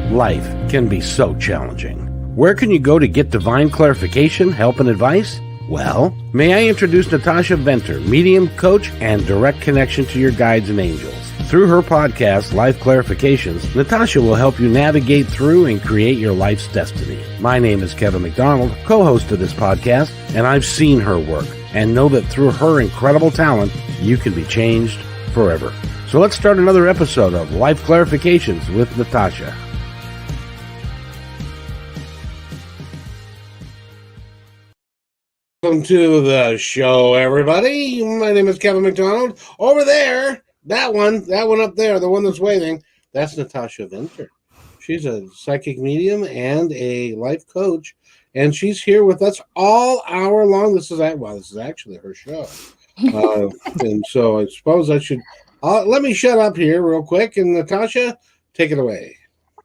Life can be so challenging. Where can you go to get divine clarification, help, and advice? Well, may I introduce Natasha Venter, medium, coach, and direct connection to your guides and angels. Through her podcast, Life Clarifications, Natasha will help you navigate through and create your life's destiny. My name is Kevin McDonald, co-host of this podcast, and I've seen her work and know that through her incredible talent, you can be changed forever. So let's start another episode of Life Clarifications with Natasha. Welcome to the show, everybody. My name is Kevin McDonald. Over there, that one up there, the one that's waving, that's Natasha Venter. She's a psychic medium and a life coach, and she's here with us all hour long. This is actually her show, and so I suppose I should let me shut up here real quick, and Natasha, take it away.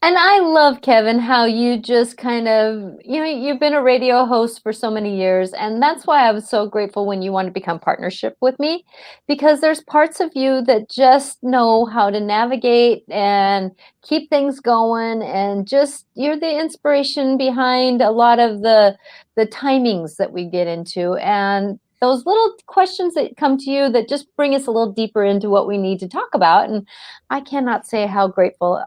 And I love, Kevin, how you just kind of, you've been a radio host for so many years. And that's why I was so grateful when you wanted to become partnership with me, because there's parts of you that just know how to navigate and keep things going. And just, you're the inspiration behind a lot of the timings that we get into. And those little questions that come to you that just bring us a little deeper into what we need to talk about. And I cannot say how grateful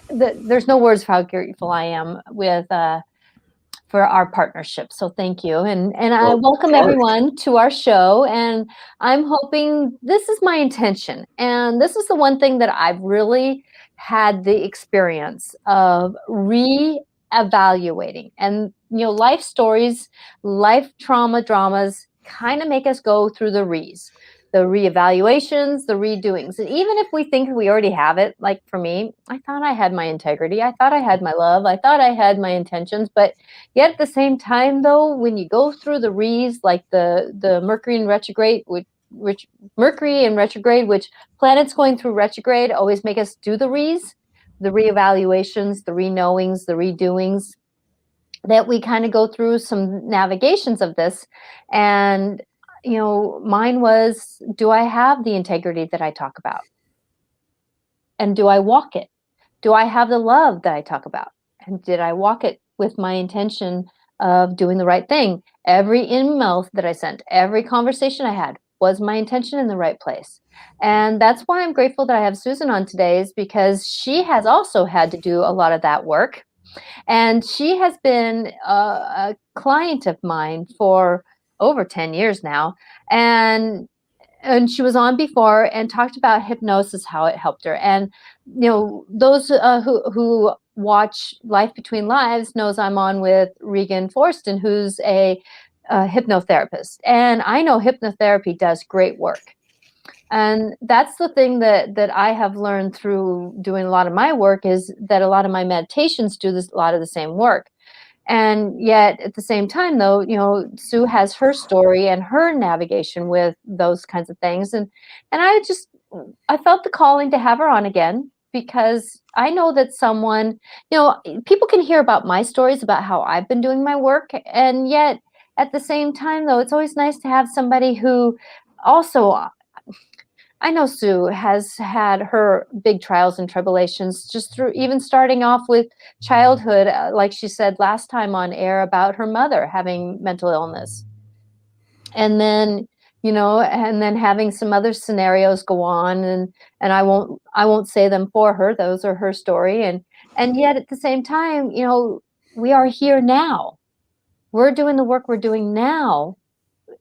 there's no words for how grateful I am with for our partnership. So thank you. And I welcome everyone to our show. And I'm hoping, this is my intention. And this is the one thing that I've really had the experience of re-evaluating. And, life stories, life dramas kind of make us go through the reevaluations, the redoings. And even if we think we already have it, like for me, I thought I had my integrity. I thought I had my love. I thought I had my intentions. But yet at the same time, though, when you go through the re's, like the Mercury in retrograde, which planets going through retrograde always make us do the re's, the reevaluations, the reknowings, the redoings, that we kind of go through some navigations of this. And mine was, do I have the integrity that I talk about? And do I walk it? Do I have the love that I talk about? And did I walk it with my intention of doing the right thing? Every email that I sent, every conversation I had, was my intention in the right place? And that's why I'm grateful that I have Susan on today, is because she has also had to do a lot of that work. And she has been a client of mine for over 10 years now. And she was on before and talked about hypnosis, how it helped her. And, those who watch Life Between Lives knows I'm on with Regan Forston, who's a hypnotherapist. And I know hypnotherapy does great work. And that's the thing that I have learned through doing a lot of my work, is that a lot of my meditations do a lot of the same work. And yet at the same time, though, Sue has her story and her navigation with those kinds of things. And I felt the calling to have her on again, because I know that someone, people can hear about my stories about how I've been doing my work. And yet at the same time, though, it's always nice to have somebody who also, I know Sue has had her big trials and tribulations, just through even starting off with childhood, like she said last time on air about her mother having mental illness. And then, having some other scenarios go on, and I won't say them for her. Those are her story. And yet at the same time, we are here now. We're doing the work we're doing now.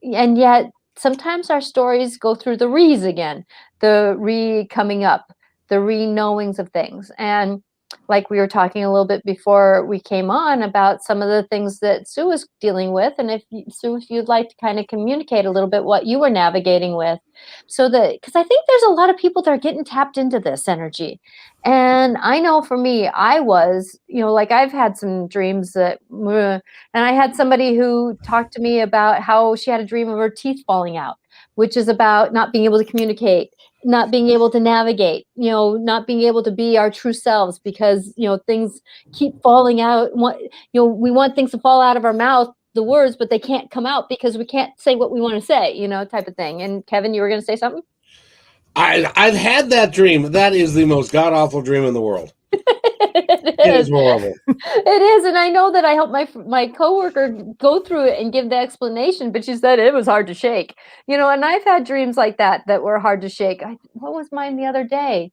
And yet sometimes our stories go through the re's again, the coming up, the knowings of things. And like we were talking a little bit before we came on about some of the things that Sue was dealing with. And Sue, if you'd like to kind of communicate a little bit what you were navigating with, so that, because I think there's a lot of people that are getting tapped into this energy. And I know for me, I was, like I've had some dreams that, and I had somebody who talked to me about how she had a dream of her teeth falling out, which is about not being able to communicate, not being able to navigate, not being able to be our true selves, because, things keep falling out. We want things to fall out of our mouth, the words, but they can't come out because we can't say what we want to say, type of thing. And Kevin, you were going to say something? I've had that dream. That is the most god-awful dream in the world. It is horrible. It is, and I know that I helped my coworker go through it and give the explanation, but she said it was hard to shake. And I've had dreams like that were hard to shake. What was mine the other day?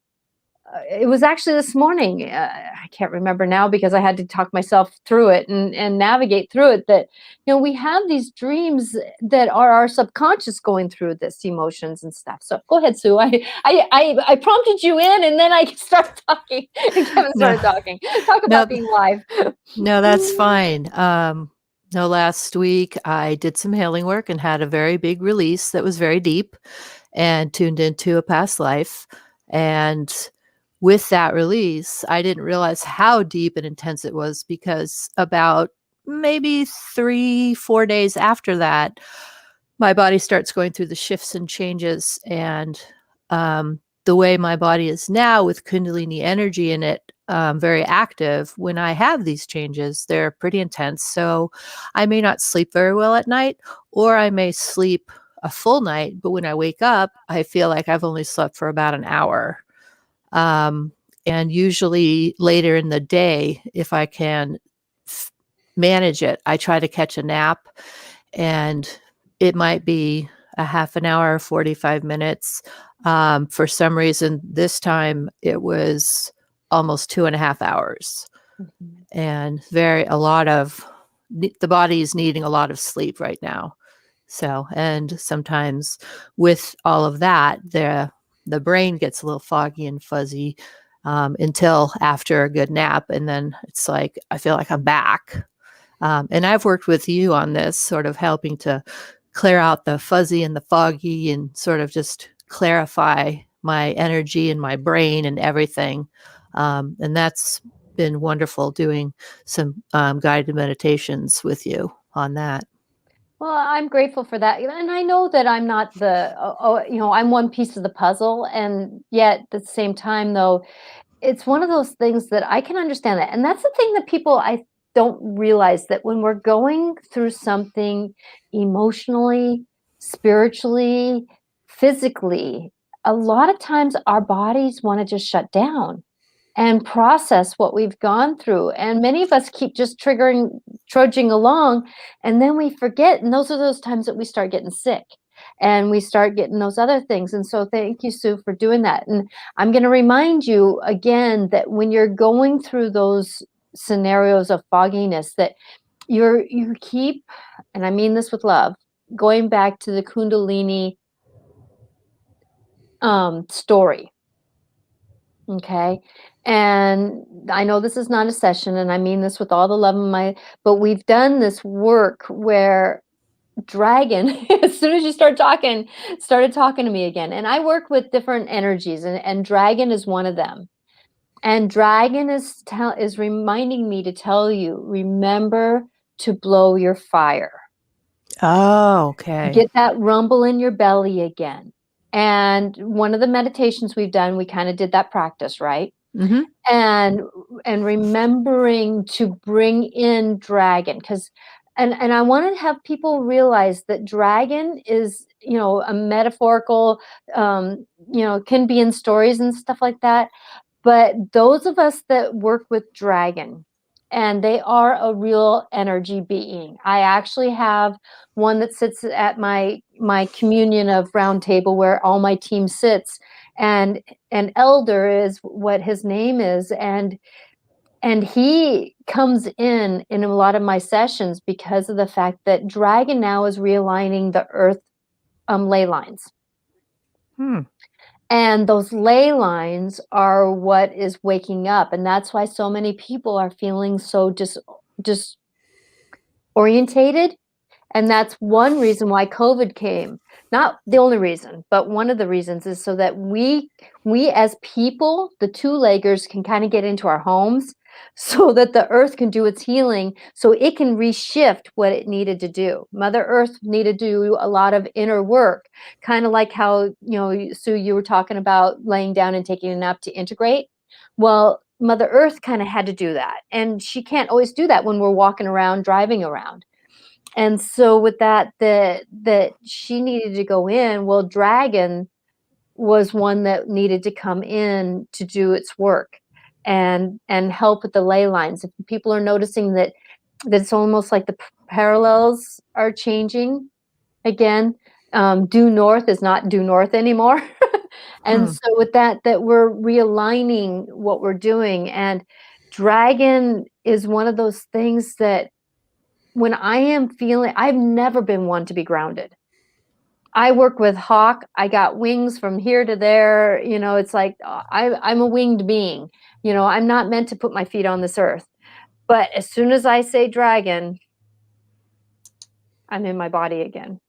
It was actually this morning. I can't remember now because I had to talk myself through it and navigate through it. That we have these dreams that are our subconscious going through this emotions and stuff. So go ahead, Sue. I prompted you in, and then I started talking. And Kevin started talking. Talk about being live. No, that's fine. No, last week I did some healing work and had a very big release that was very deep and tuned into a past life. And with that release, I didn't realize how deep and intense it was, because about maybe 3-4 days after that, my body starts going through the shifts and changes. And the way my body is now, with Kundalini energy in it, very active, when I have these changes, they're pretty intense. So I may not sleep very well at night, or I may sleep a full night, but when I wake up, I feel like I've only slept for about an hour. And usually later in the day, if I can manage it, I try to catch a nap, and it might be a half an hour, 45 minutes. For some reason, this time it was almost 2.5 hours. Mm-hmm. And the body is needing a lot of sleep right now. So, and sometimes with all of that, the brain gets a little foggy and fuzzy until after a good nap. And then it's like, I feel like I'm back. And I've worked with you on this, sort of helping to clear out the fuzzy and the foggy and sort of just clarify my energy and my brain and everything. And that's been wonderful, doing some guided meditations with you on that. Well, I'm grateful for that. And I know that I'm not I'm one piece of the puzzle. And yet at the same time, though, it's one of those things that I can understand that. And that's the thing that people, I don't realize, that when we're going through something emotionally, spiritually, physically, a lot of times our bodies want to just shut down and process what we've gone through. And many of us keep just trudging along, and then we forget. And those are those times that we start getting sick and we start getting those other things. And so thank you, Sue, for doing that. And I'm going to remind you again that when you're going through those scenarios of fogginess, that you keep, and I mean this with love, going back to the Kundalini story. Okay. And I know this is not a session, and I mean this with all the love in but we've done this work where Dragon, as soon as you started talking to me again. And I work with different energies, and Dragon is one of them. And Dragon is reminding me to tell you, remember to blow your fire. Oh, okay. Get that rumble in your belly again. And one of the meditations we've done, we kind of did that practice, right? Mm-hmm. And remembering to bring in Dragon, because and I want to have people realize that Dragon is, a metaphorical, can be in stories and stuff like that. But those of us that work with Dragon, and they are a real energy being. I actually have one that sits at my communion of round table where all my team sits, and an elder is what his name is, and he comes in a lot of my sessions because of the fact that Dragon now is realigning the earth ley lines. And those ley lines are what is waking up. And that's why so many people are feeling so disorientated. And that's one reason why COVID came. Not the only reason, but one of the reasons is so that we as people, the two-leggers, can kind of get into our homes so that the earth can do its healing, so it can reshift what it needed to do. Mother Earth needed to do a lot of inner work, kind of like how, Sue, you were talking about laying down and taking a nap to integrate. Well, Mother Earth kind of had to do that. And she can't always do that when we're walking around, driving around. And so with that she needed to go in. Well, Dragon was one that needed to come in to do its work. and help with the ley lines. If people are noticing that it's almost like the parallels are changing again, due north is not due north anymore. And so with that we're realigning what we're doing. And dragon is one of those things that when I am feeling, I've never been one to be grounded. I work with hawk. I got wings from here to there. You know, it's like I'm a winged being. You know, I'm not meant to put my feet on this earth. But as soon as I say dragon, I'm in my body again.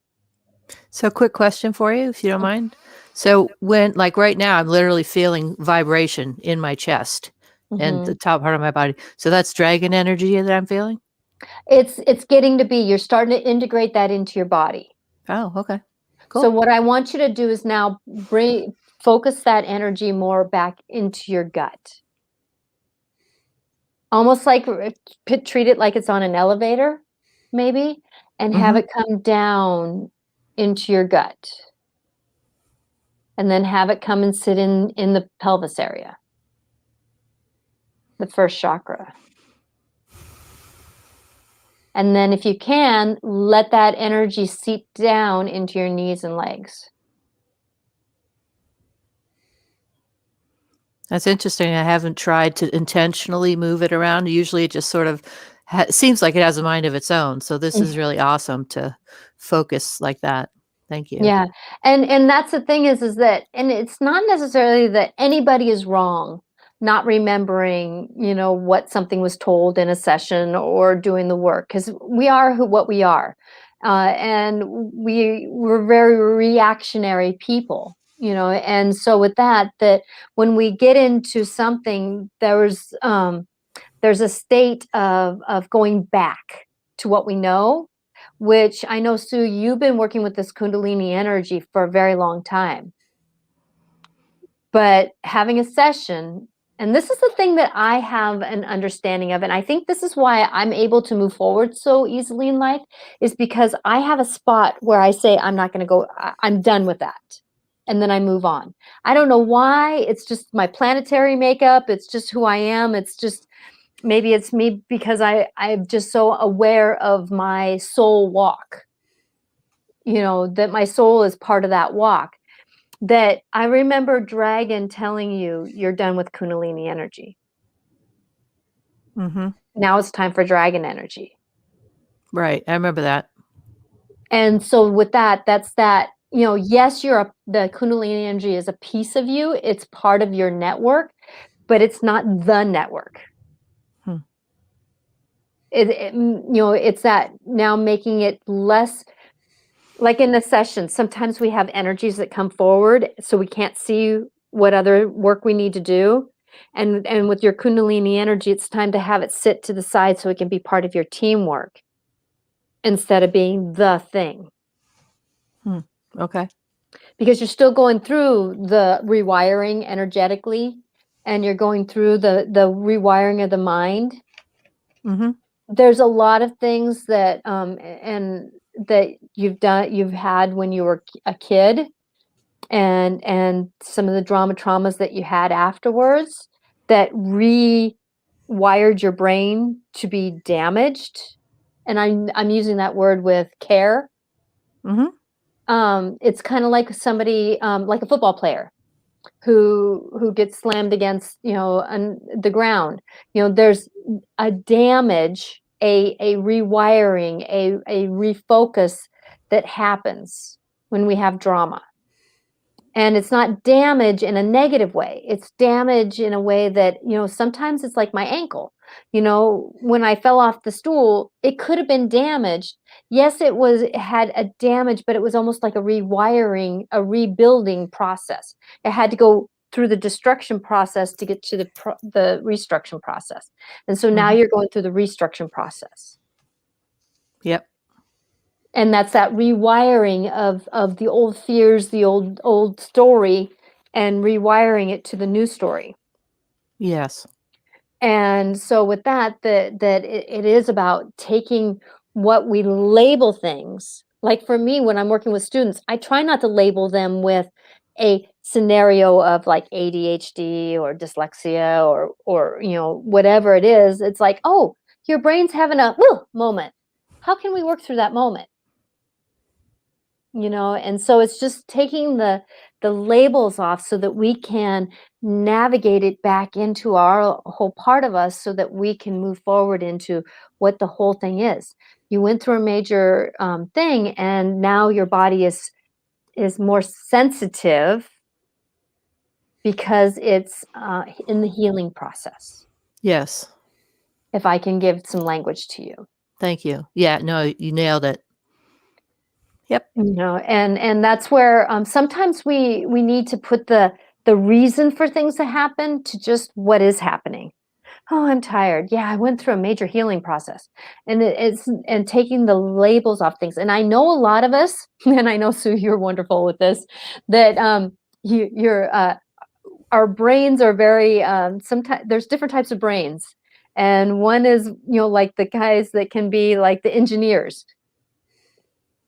So quick question for you, if you don't mind. So when, like right now, I'm literally feeling vibration in my chest and the top part of my body. So that's dragon energy that I'm feeling? It's getting to be, you're starting to integrate that into your body. Oh, okay. Cool. So what I want you to do is now focus that energy more back into your gut. Almost like treat it like it's on an elevator, maybe, and have it come down into your gut. And then have it come and sit in the pelvis area, the first chakra. And then if you can, let that energy seep down into your knees and legs. That's interesting. I haven't tried to intentionally move it around. Usually it just sort of seems like it has a mind of its own. So this is really awesome to focus like that. Thank you. Yeah. And that's the thing is that, and it's not necessarily that anybody is wrong not remembering, you know, what something was told in a session or doing the work, because we are what we are. And we're very reactionary people, you know, and so with that when we get into something, there's a state of going back to what we know, which I know, Sue, you've been working with this Kundalini energy for a very long time. But having a session, and this is the thing that I have an understanding of, and I think this is why I'm able to move forward so easily in life, is because I have a spot where I say, I'm not going to go, I'm done with that. And then I move on. I don't know why. It's just my planetary makeup. It's just who I am. It's just, maybe it's me because I'm just so aware of my soul walk, you know, that my soul is part of that walk. That I remember dragon telling you, you're done with Kundalini energy. Now it's time for dragon energy. Right. I remember that. And so with that's that, you know, yes, the Kundalini energy is a piece of you. It's part of your network, but it's not the network. You know, it's that now making it less. Like in the session, sometimes we have energies that come forward, so we can't see what other work we need to do. And with your Kundalini energy, it's time to have it sit to the side so it can be part of your teamwork instead of being the thing. Okay. Because you're still going through the rewiring energetically, and you're going through the rewiring of the mind. There's a lot of things that and that you've had when you were a kid, and some of the traumas that you had afterwards that rewired your brain to be damaged. And I'm using that word with care. It's kind of like somebody, like a football player who gets slammed against, you know, the ground. You know, there's a damage, a rewiring, a refocus that happens when we have drama. And it's not damage in a negative way. It's damage in a way that, you know, sometimes it's like my ankle. You know, when I fell off the stool, it could have been damaged. Yes, it had a damage, but it was almost like a rewiring, a rebuilding process. It had to go through the destruction process to get to the restructuring process. And so now you're going through the restructuring process. Yep. And that's that rewiring of the old fears, the old story, and rewiring it to the new story. Yes. And so with that it is about taking what we label things. Like for me, when I'm working with students, I try not to label them with, a scenario of like ADHD or dyslexia or whatever it is, it's like, oh, your brain's having a moment. How can we work through that moment? And so it's just taking the labels off so that we can navigate it back into our whole part of us so that we can move forward into what the whole thing is. You went through a major thing, and now your body is more sensitive because it's in the healing process. Yes. If I can give some language to you. Thank you. Yeah, no, you nailed it. Yep. And that's where sometimes we need to put the reason for things to happen to just what is happening. Oh, I'm tired. Yeah, I went through a major healing process, and it's taking the labels off things. And I know a lot of us, and I know, Sue, you're wonderful with this, that our brains are very sometimes there's different types of brains, and one is like the guys that can be like the engineers.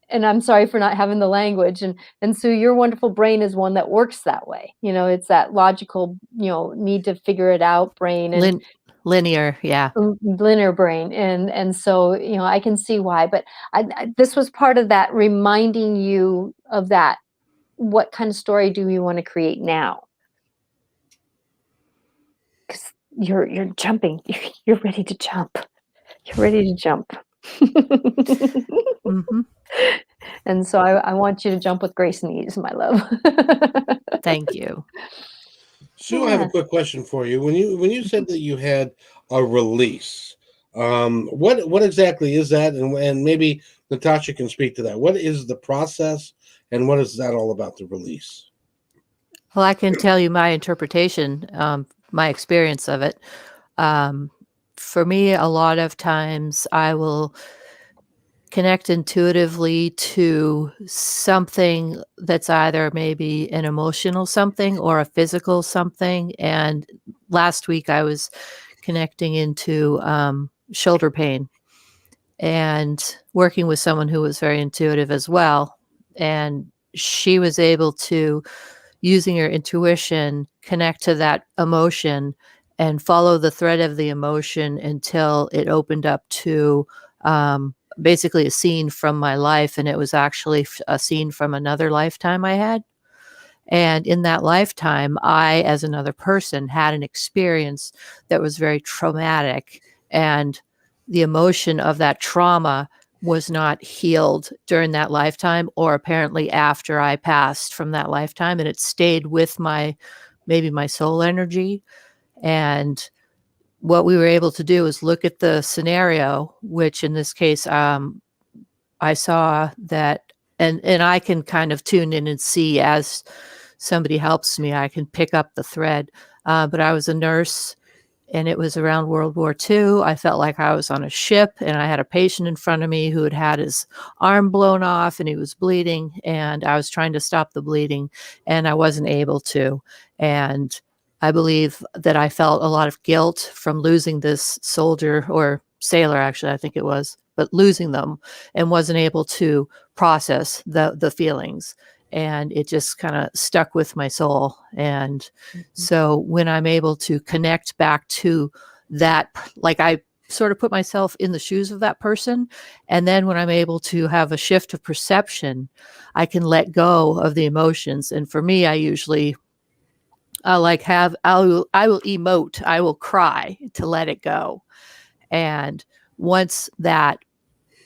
And I'm sorry for not having the language. And so your wonderful brain is one that works that way. It's that logical, need to figure it out brain and linear, yeah. Linear brain. And so, I can see why. But this was part of that, reminding you of that. What kind of story do you want to create now? Because you're jumping. You're ready to jump. You're ready to jump. Mm-hmm. And so I want you to jump with grace and ease, my love. Thank you. Sue, I have a quick question for you. When you said that you had a release, what exactly is that? And maybe Natasha can speak to that. What is the process, and what is that all about, the release? Well, I can tell you my interpretation, my experience of it. For me, a lot of times I will connect intuitively to something that's either maybe an emotional something or a physical something. And last week I was connecting into shoulder pain and working with someone who was very intuitive as well. And she was able to, using her intuition, connect to that emotion and follow the thread of the emotion until it opened up to basically a scene from my life. And it was actually a scene from another lifetime I had. And in that lifetime, I, as another person, had an experience that was very traumatic. And the emotion of that trauma was not healed during that lifetime, or apparently after I passed from that lifetime. And it stayed with maybe my soul energy. And what we were able to do is look at the scenario, which in this case, I saw that, and I can kind of tune in and see as somebody helps me, I can pick up the thread. But I was a nurse, and it was around World War II. I felt like I was on a ship, and I had a patient in front of me who had had his arm blown off, and he was bleeding, and I was trying to stop the bleeding, and I wasn't able to. And I believe that I felt a lot of guilt from losing this soldier, or sailor, actually, I think it was, but losing them, and wasn't able to process the feelings. And it just kind of stuck with my soul. And so when I'm able to connect back to that, like I sort of put myself in the shoes of that person. And then when I'm able to have a shift of perception, I can let go of the emotions. And for me, I usually I will emote, I will cry to let it go. And once that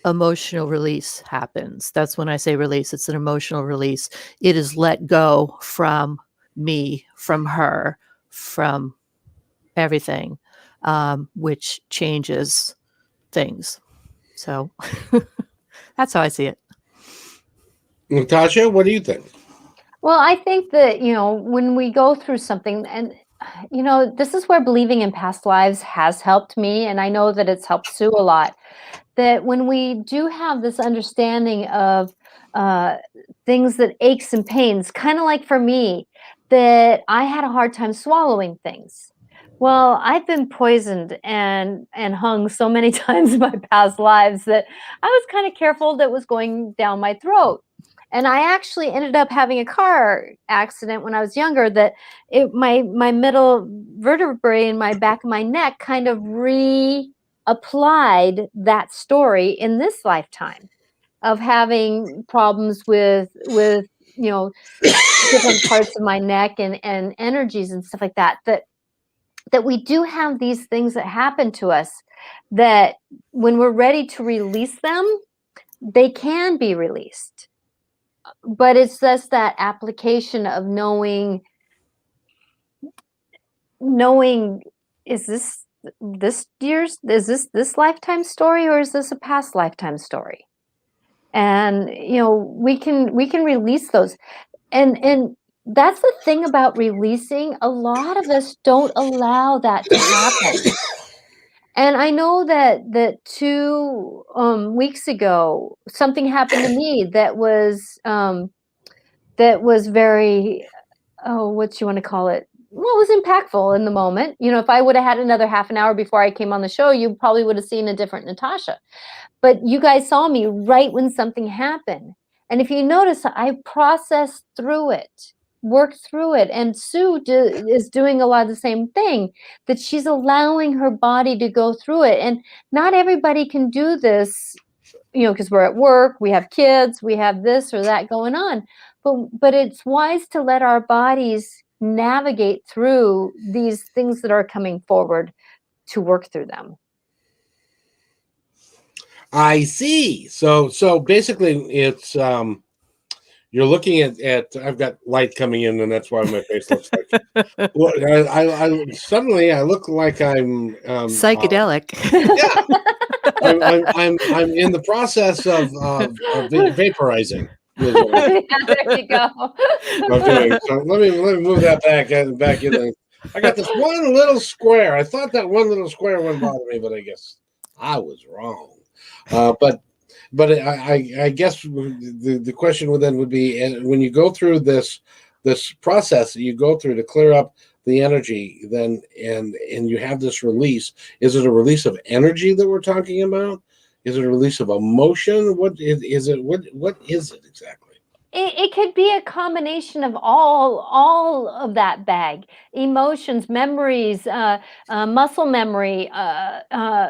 emotional release happens, that's when I say release, it's an emotional release. It is let go from me, from her, from everything, which changes things. So that's how I see it. Natasha, what do you think? Well, I think that, when we go through something, and, this is where believing in past lives has helped me. And I know that it's helped Sue a lot, that when we do have this understanding of things that aches and pains, kind of like for me, that I had a hard time swallowing things. Well, I've been poisoned and hung so many times in my past lives that I was kind of careful that was going down my throat. And I actually ended up having a car accident when I was younger that my middle vertebrae in my back of my neck kind of reapplied that story in this lifetime of having problems with different parts of my neck and energies and stuff like that. That we do have these things that happen to us that when we're ready to release them, they can be released. But it's just that application of knowing, is this lifetime story, or is this a past lifetime story? And we can release those. And that's the thing about releasing. A lot of us don't allow that to happen. And I know that 2 weeks ago, something happened to me that was very, oh, what you want to call it? Well, it was impactful in the moment. If I would have had another half an hour before I came on the show, you probably would have seen a different Natasha. But you guys saw me right when something happened. And if you notice, I processed through it, worked through it. And Sue is doing a lot of the same thing, that she's allowing her body to go through it. And not everybody can do this, because we're at work, we have kids, we have this or that going on. But it's wise to let our bodies navigate through these things that are coming forward to work through them. I see. So basically, it's you're looking at. I've got light coming in, and that's why my face looks like. Well, I suddenly I look like I'm psychedelic. Yeah, I'm in the process of vaporizing. Yeah, there you go. I'm doing. So let me move that back in. I got this one little square. I thought that one little square wouldn't bother me, but I guess I was wrong. But I guess the question then would be, when you go through this process that you go through to clear up the energy, then and you have this release. Is it a release of energy that we're talking about? Is it a release of emotion? What is it? What is it exactly? It could be a combination of all of that bag: emotions, memories, muscle memory,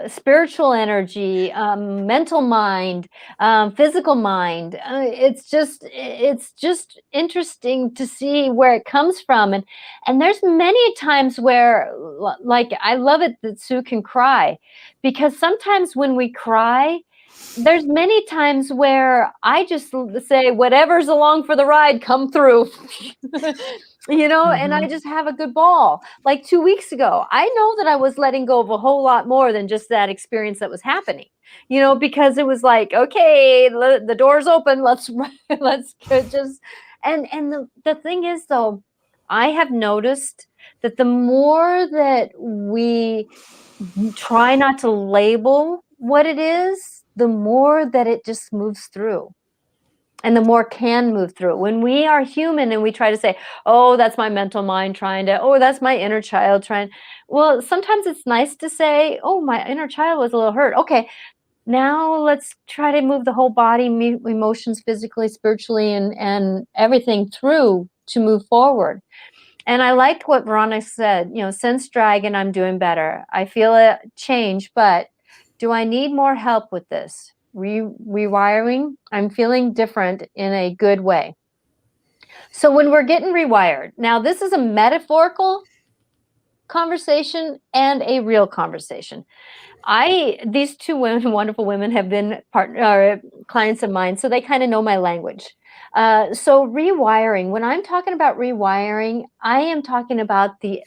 spiritual energy, mental mind, physical mind. It's just interesting to see where it comes from. And there's many times where, like, I love it that Sue can cry, because sometimes when we cry, there's many times where I just say, whatever's along for the ride, come through, and I just have a good ball. Like 2 weeks ago, I know that I was letting go of a whole lot more than just that experience that was happening, because it was like, okay, the door's open. Let's just, and the thing is, though, I have noticed that the more that we try not to label what it is, the more that it just moves through, and the more can move through. When we are human and we try to say, oh, that's my mental mind oh, that's my inner child trying. Well, sometimes it's nice to say, oh, my inner child was a little hurt. Okay, now let's try to move the whole body, emotions, physically, spiritually, and everything through to move forward. And I liked what Veronica said, since Dragon, I'm doing better. I feel a change, but do I need more help with this? Rewiring, I'm feeling different in a good way. So when we're getting rewired, now this is a metaphorical conversation and a real conversation. These two women, wonderful women, have been clients of mine, so they kind of know my language. So rewiring, when I'm talking about rewiring, I am talking about the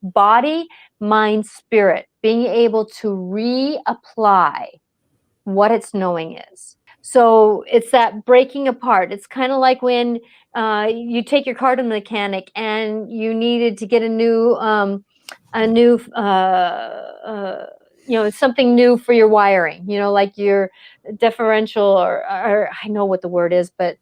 body, mind, spirit being able to reapply what its knowing is. So it's that breaking apart. It's kind of like when you take your car to the mechanic and you needed to get a new something new for your wiring, like your differential or I know what the word is, but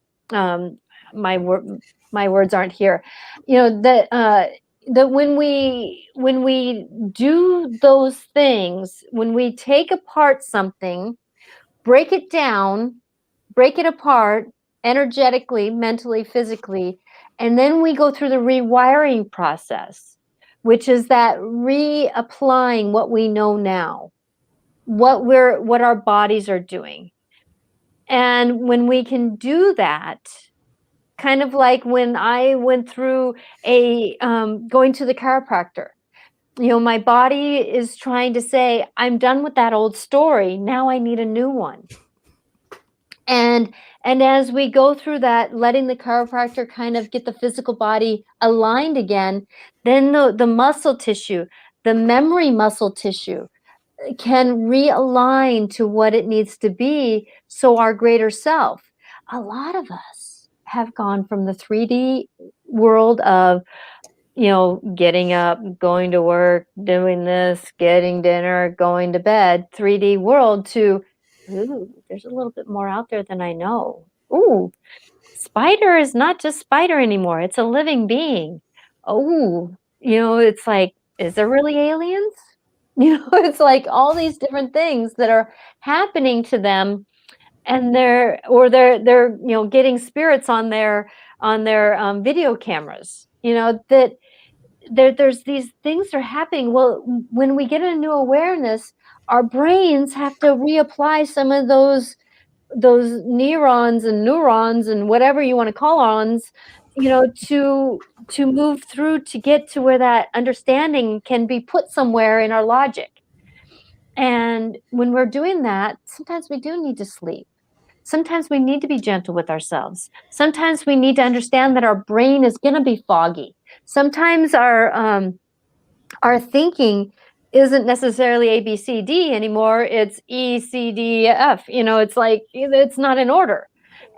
my words aren't here. That when we do those things, when we take apart something, break it down, break it apart, energetically, mentally, physically. And then we go through the rewiring process, which is that reapplying what we know now, what our bodies are doing. And when we can do that, kind of like when I went through going to the chiropractor, my body is trying to say, I'm done with that old story. Now I need a new one. And as we go through that, letting the chiropractor kind of get the physical body aligned again, then the muscle tissue, the memory muscle tissue can realign to what it needs to be. So our greater self, a lot of us have gone from the 3D world of, getting up, going to work, doing this, getting dinner, going to bed, 3D world to, ooh, there's a little bit more out there than I know. Ooh, spider is not just spider anymore. It's a living being. Oh, it's like, is there really aliens? It's like all these different things that are happening to them, and they're getting spirits on their video cameras. That there's these things that are happening. Well, when we get a new awareness, our brains have to reapply some of those neurons and whatever you want to call ons, to move through to get to where that understanding can be put somewhere in our logic. And when we're doing that, sometimes we do need to sleep. Sometimes we need to be gentle with ourselves. Sometimes we need to understand that our brain is going to be foggy. Sometimes our thinking isn't necessarily A, B, C, D anymore. It's E, C, D, F. It's like, it's not in order.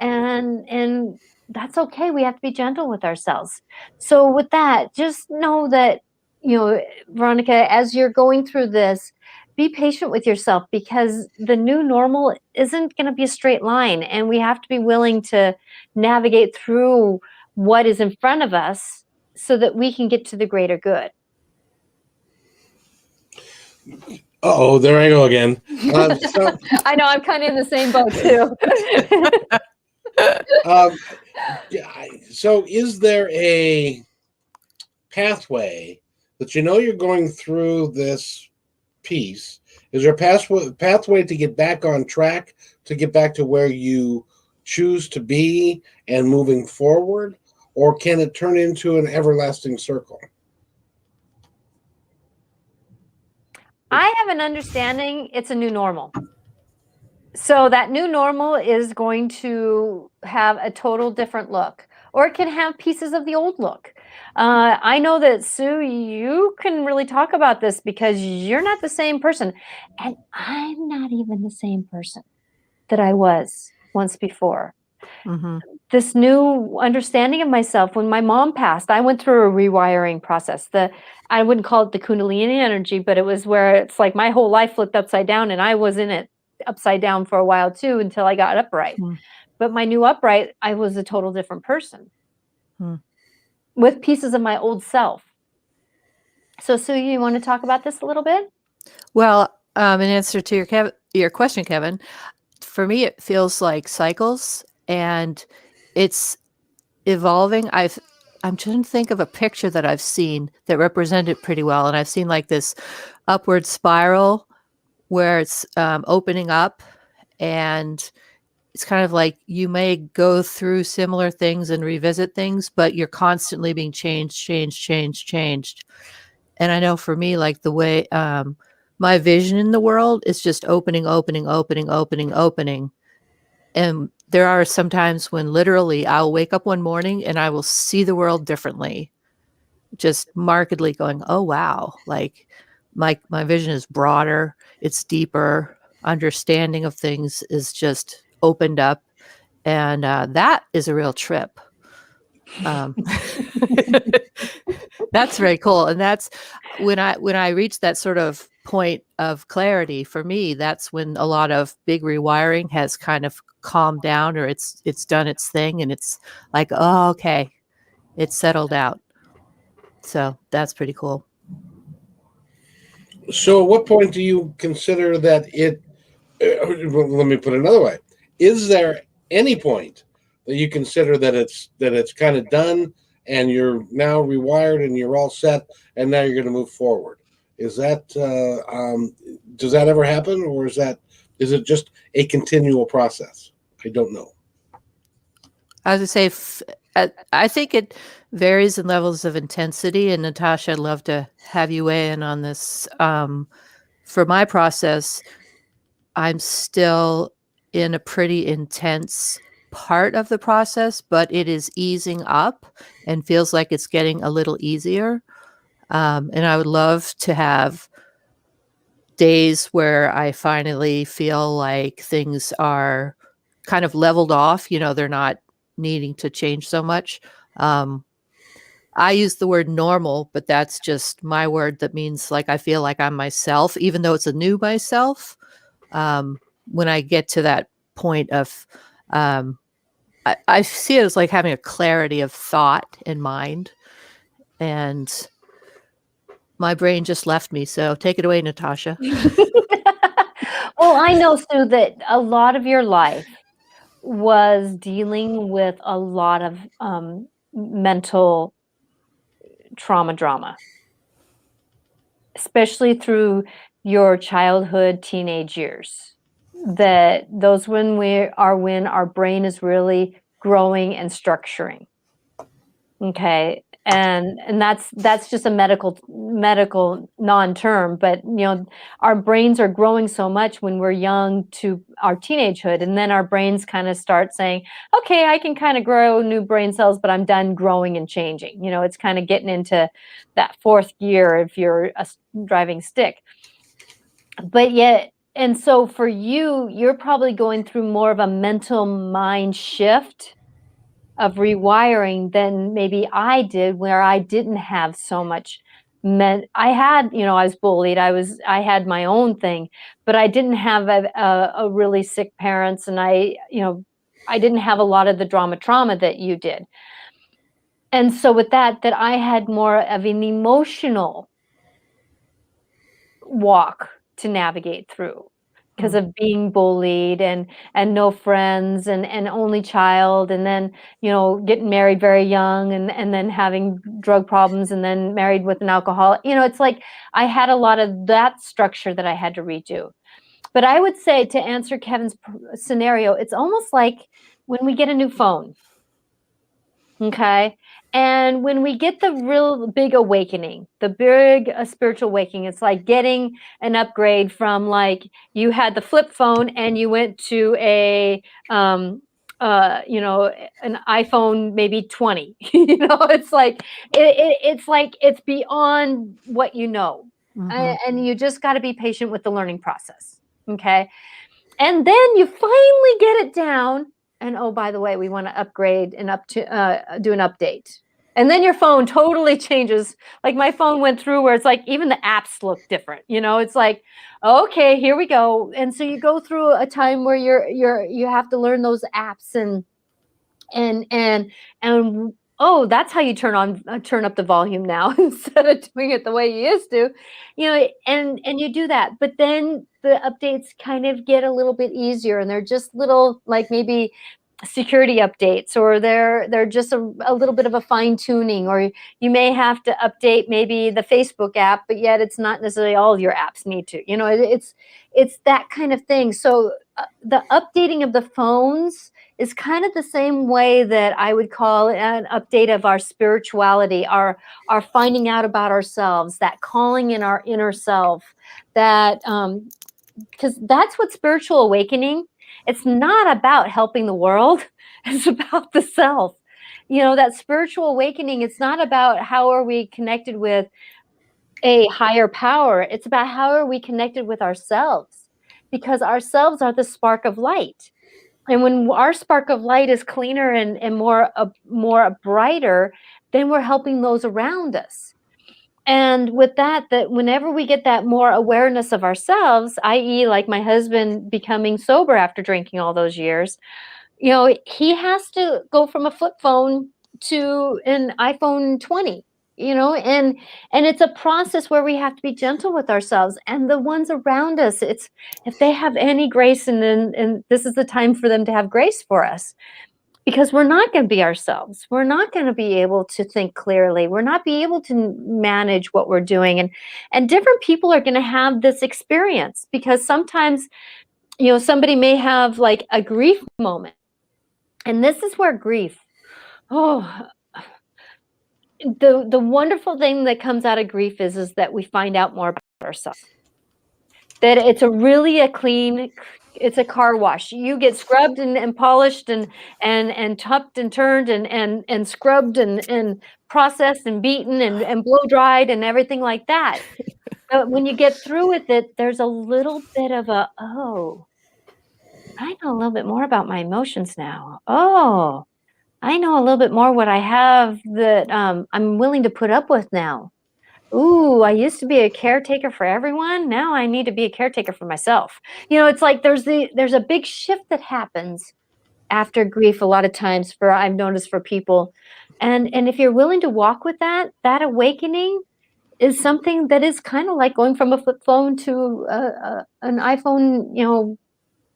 And that's okay. We have to be gentle with ourselves. So with that, just know that, Veronica, as you're going through this, be patient with yourself, because the new normal isn't going to be a straight line. And we have to be willing to navigate through what is in front of us so that we can get to the greater good. Oh, there I go again. I know, I'm kind of in the same boat too. So is there a pathway that you're going through this piece? Is there a pathway to get back on track, to get back to where you choose to be and moving forward? Or can it turn into an everlasting circle? I have an understanding it's a new normal. So that new normal is going to have a total different look, or it can have pieces of the old look. I know that, Sue, you can really talk about this because you're not the same person. And I'm not even the same person that I was once before. Mm-hmm. This new understanding of myself, when my mom passed, I went through a rewiring process. I wouldn't call it the Kundalini energy, but it was where it's like my whole life flipped upside down, and I was in it upside down for a while too, until I got upright. But my new upright, I was a total different person with pieces of my old self. So Sue, you want to talk about this a little bit? Well, in answer to your question, Kevin, for me, it feels like cycles, and it's evolving. I'm trying to think of a picture that I've seen that represented it pretty well. And I've seen like this upward spiral where it's opening up, and it's kind of like you may go through similar things and revisit things, but you're constantly being changed. And I know for me, like the way my vision in the world is just opening. And there are some times when literally I'll wake up one morning and I will see the world differently, just markedly going, oh, wow. Like my vision is broader. It's deeper. Understanding of things is just opened up. And that is a real trip. That's very cool. And that's when I reach that sort of point of clarity, for me, that's when a lot of big rewiring has kind of calmed down, or it's done its thing, and it's like, oh, okay, it's settled out. So that's pretty cool. So at what point do you consider that it, let me put it another way, is there any point that you consider that it's kind of done, and you're now rewired and you're all set, and now you're going to move forward. Is that does that ever happen, or is it just a continual process? I don't know. I would say, I think it varies in levels of intensity. And Natasha, I'd love to have you weigh in on this. For my process, I'm still in a pretty intense part of the process, but it is easing up and feels like it's getting a little easier. And I would love to have days where I finally feel like things are kind of leveled off. They're not needing to change so much. I use the word normal, but that's just my word that means like I feel like I'm myself, even though it's a new myself. When I get to that point of, I see it as like having a clarity of thought in mind, and my brain just left me. So take it away, Natasha. Well, I know, Sue, that a lot of your life was dealing with a lot of mental drama, especially through your childhood, teenage years. That those when our brain is really growing and structuring. Okay. And that's just a medical non-term, but our brains are growing so much when we're young to our teenagehood, and then our brains kind of start saying, okay, I can kind of grow new brain cells, but I'm done growing and changing. It's kind of getting into that fourth gear if you're a driving stick. But yet, and so for you're probably going through more of a mental mind shift of rewiring than maybe I did, where I didn't have so much I had, I was bullied. I had my own thing, but I didn't have a really sick parents, and I didn't have a lot of the trauma that you did. And so with that I had more of an emotional walk to navigate through, because of being bullied and no friends and only child, and then getting married very young, and then having drug problems, and then married with an alcoholic. It's like I had a lot of that structure that I had to redo. But I would say, to answer Kevin's scenario, it's almost like when we get a new phone. Okay. And when we get the real big awakening, the big spiritual awakening, it's like getting an upgrade from, like, you had the flip phone and you went to an iPhone, maybe 20. It's like it's beyond what you know. Mm-hmm. And you just got to be patient with the learning process. Okay. And then you finally get it down. And oh, by the way, we want to upgrade and do an update. And then your phone totally changes. Like my phone went through where it's like even the apps look different. It's like, okay, here we go. And so you go through a time where you have to learn those apps and oh, that's how you turn up the volume now instead of doing it the way you used to, and you do that. But then the updates kind of get a little bit easier, and they're just little, like maybe security updates, or they're just a little bit of a fine tuning, or you may have to update maybe the Facebook app, but yet it's not necessarily all your apps need to, it's that kind of thing. So the updating of the phones is kind of the same way that I would call an update of our spirituality, our finding out about ourselves, that calling in our inner self, that because that's what spiritual awakening. It's not about helping the world. It's about the self. That spiritual awakening, it's not about how are we connected with a higher power. It's about how are we connected with ourselves, because ourselves are the spark of light. And when our spark of light is cleaner and more brighter, then we're helping those around us. And with that whenever we get that more awareness of ourselves, i.e. like my husband becoming sober after drinking all those years, he has to go from a flip phone to an iPhone 20, and it's a process where we have to be gentle with ourselves and the ones around us. If they have any grace, and this is the time for them to have grace for us. because we're not going to be ourselves. We're not going to be able to think clearly. We're not be able to manage what we're doing. And different people are going to have this experience, because sometimes, somebody may have like a grief moment. And this is where grief, oh, the wonderful thing that comes out of grief is that we find out more about ourselves. That it's it's a car wash. You get scrubbed and polished and tucked and turned and scrubbed and processed and beaten and blow dried and everything like that. But when you get through with it, there's a little bit of oh, I know a little bit more about my emotions now. Oh, I know a little bit more what I have that I'm willing to put up with now. Ooh, I used to be a caretaker for everyone. Now I need to be a caretaker for myself. It's like there's a big shift that happens after grief a lot of times, I've noticed for people. And if you're willing to walk with that awakening is something that is kind of like going from a flip phone to an iPhone,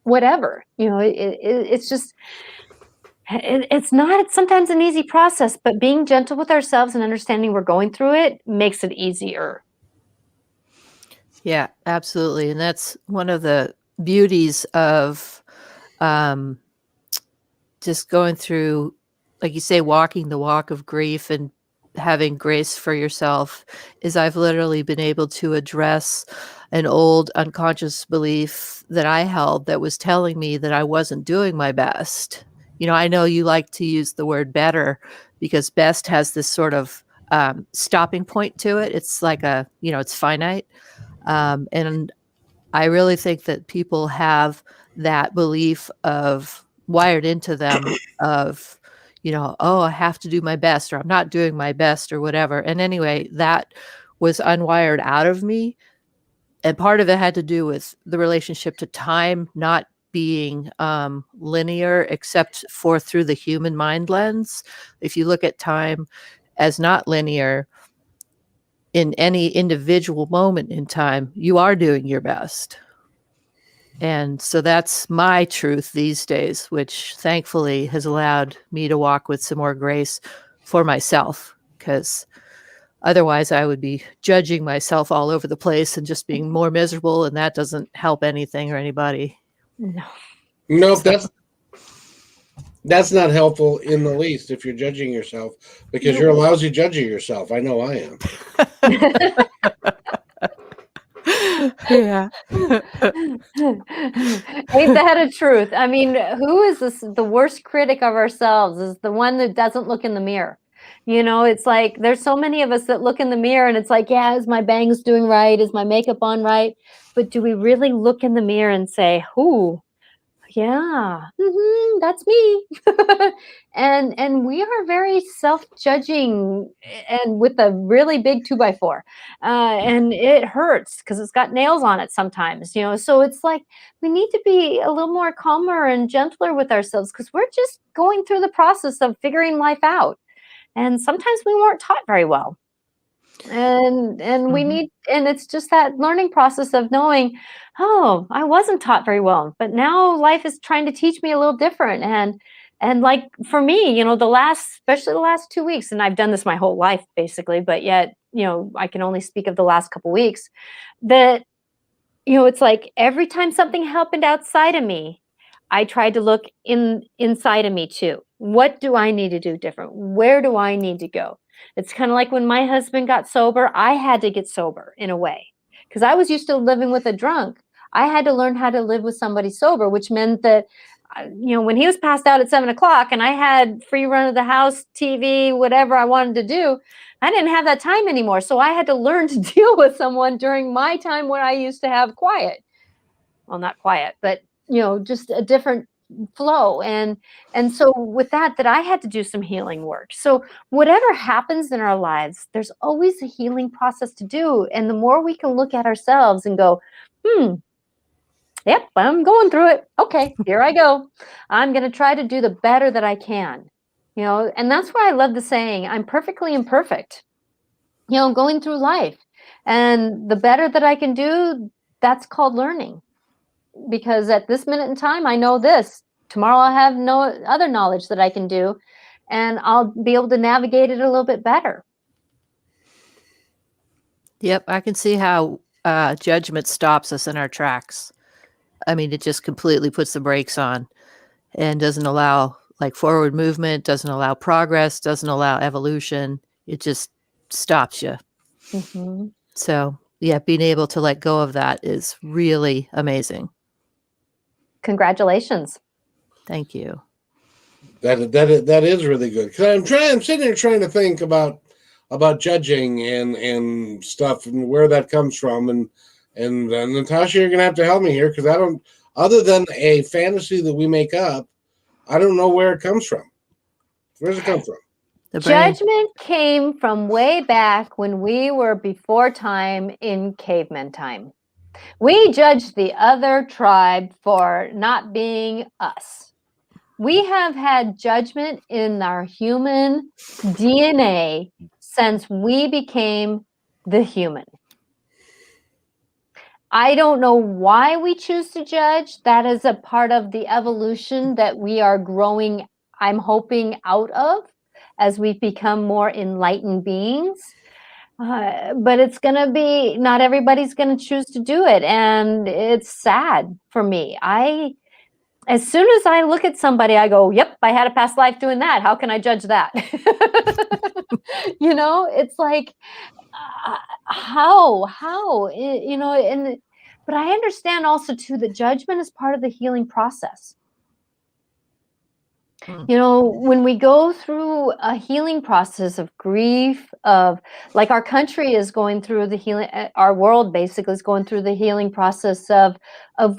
whatever. It's just it's not sometimes an easy process, but being gentle with ourselves and understanding we're going through it makes it easier. Yeah, absolutely. And that's one of the beauties of just going through, like you say, walking the walk of grief and having grace for yourself, is I've literally been able to address an old unconscious belief that I held that was telling me that I wasn't doing my best. I know you like to use the word better, because best has this sort of stopping point to it. It's like it's finite. And I really think that people have that belief of wired into them of, oh, I have to do my best, or I'm not doing my best, or whatever. And anyway, that was unwired out of me. And part of it had to do with the relationship to time not being linear, except for through the human mind lens. If you look at time as not linear in any individual moment in time, you are doing your best. And so that's my truth these days, which thankfully has allowed me to walk with some more grace for myself, because otherwise I would be judging myself all over the place and just being more miserable, and that doesn't help anything or anybody. No, that's not helpful in the least if you're judging yourself, because you're a lousy judge of yourself. I know I am. Yeah. Ain't that a truth? I mean, who is the worst critic of ourselves? Is the one that doesn't look in the mirror. It's like there's so many of us that look in the mirror and it's like, yeah, is my bangs doing right? Is my makeup on right? But do we really look in the mirror and say, "Ooh, yeah, that's me." And we are very self-judging, and with a really big 2x4, and it hurts because it's got nails on it sometimes. So it's like we need to be a little more calmer and gentler with ourselves, because we're just going through the process of figuring life out, and sometimes we weren't taught very well. And we need, and it's just that learning process of knowing, oh, I wasn't taught very well, but now life is trying to teach me a little different. And like for me, especially the last 2 weeks, and I've done this my whole life basically, but yet, I can only speak of the last couple weeks, that, it's like every time something happened outside of me, I tried to look inside of me too. What do I need to do different? Where do I need to go? It's kind of like when my husband got sober, I had to get sober in a way, because I was used to living with a drunk. I had to learn how to live with somebody sober, which meant that, when he was passed out at 7 o'clock and I had free run of the house, TV, whatever I wanted to do, I didn't have that time anymore. So I had to learn to deal with someone during my time when I used to have quiet. Well, not quiet, but just a different flow. And so with that I had to do some healing work. So whatever happens in our lives, there's always a healing process to do. And the more we can look at ourselves and go, yep, I'm going through it. Okay, here I go. I'm going to try to do the better that I can. And that's why I love the saying, I'm perfectly imperfect, going through life. And the better that I can do, that's called learning. Because at this minute in time, I know this. tomorrow I'll have no other knowledge that I can do, and I'll be able to navigate it a little bit better. Yep, I can see how judgment stops us in our tracks. I mean, it just completely puts the brakes on and doesn't allow like forward movement, doesn't allow progress, doesn't allow evolution. It just stops you. Mm-hmm. So, yeah, being able to let go of that is really amazing. Congratulations. Thank you. That is really good, because I'm sitting here trying to think about judging and stuff and where that comes from, and Natasha, you're gonna have to help me here, because I don't, other than a fantasy that we make up, I don't know where it comes from. Where does it come from? The brain. Judgment came from way back when we were before time, in caveman time. We judged the other tribe for not being us. We have had judgment in our human DNA since we became the human. I don't know why we choose to judge. That is a part of the evolution that we are growing, I'm hoping, out of as we become more enlightened beings. But it's going to be, not everybody's going to choose to do it. And it's sad for me. As soon as I look at somebody, I go, yep, I had a past life doing that. How can I judge that? It's like, how, but I understand also too that judgment is part of the healing process. When we go through a healing process of grief, of like our country is going through the healing, our world basically is going through the healing process of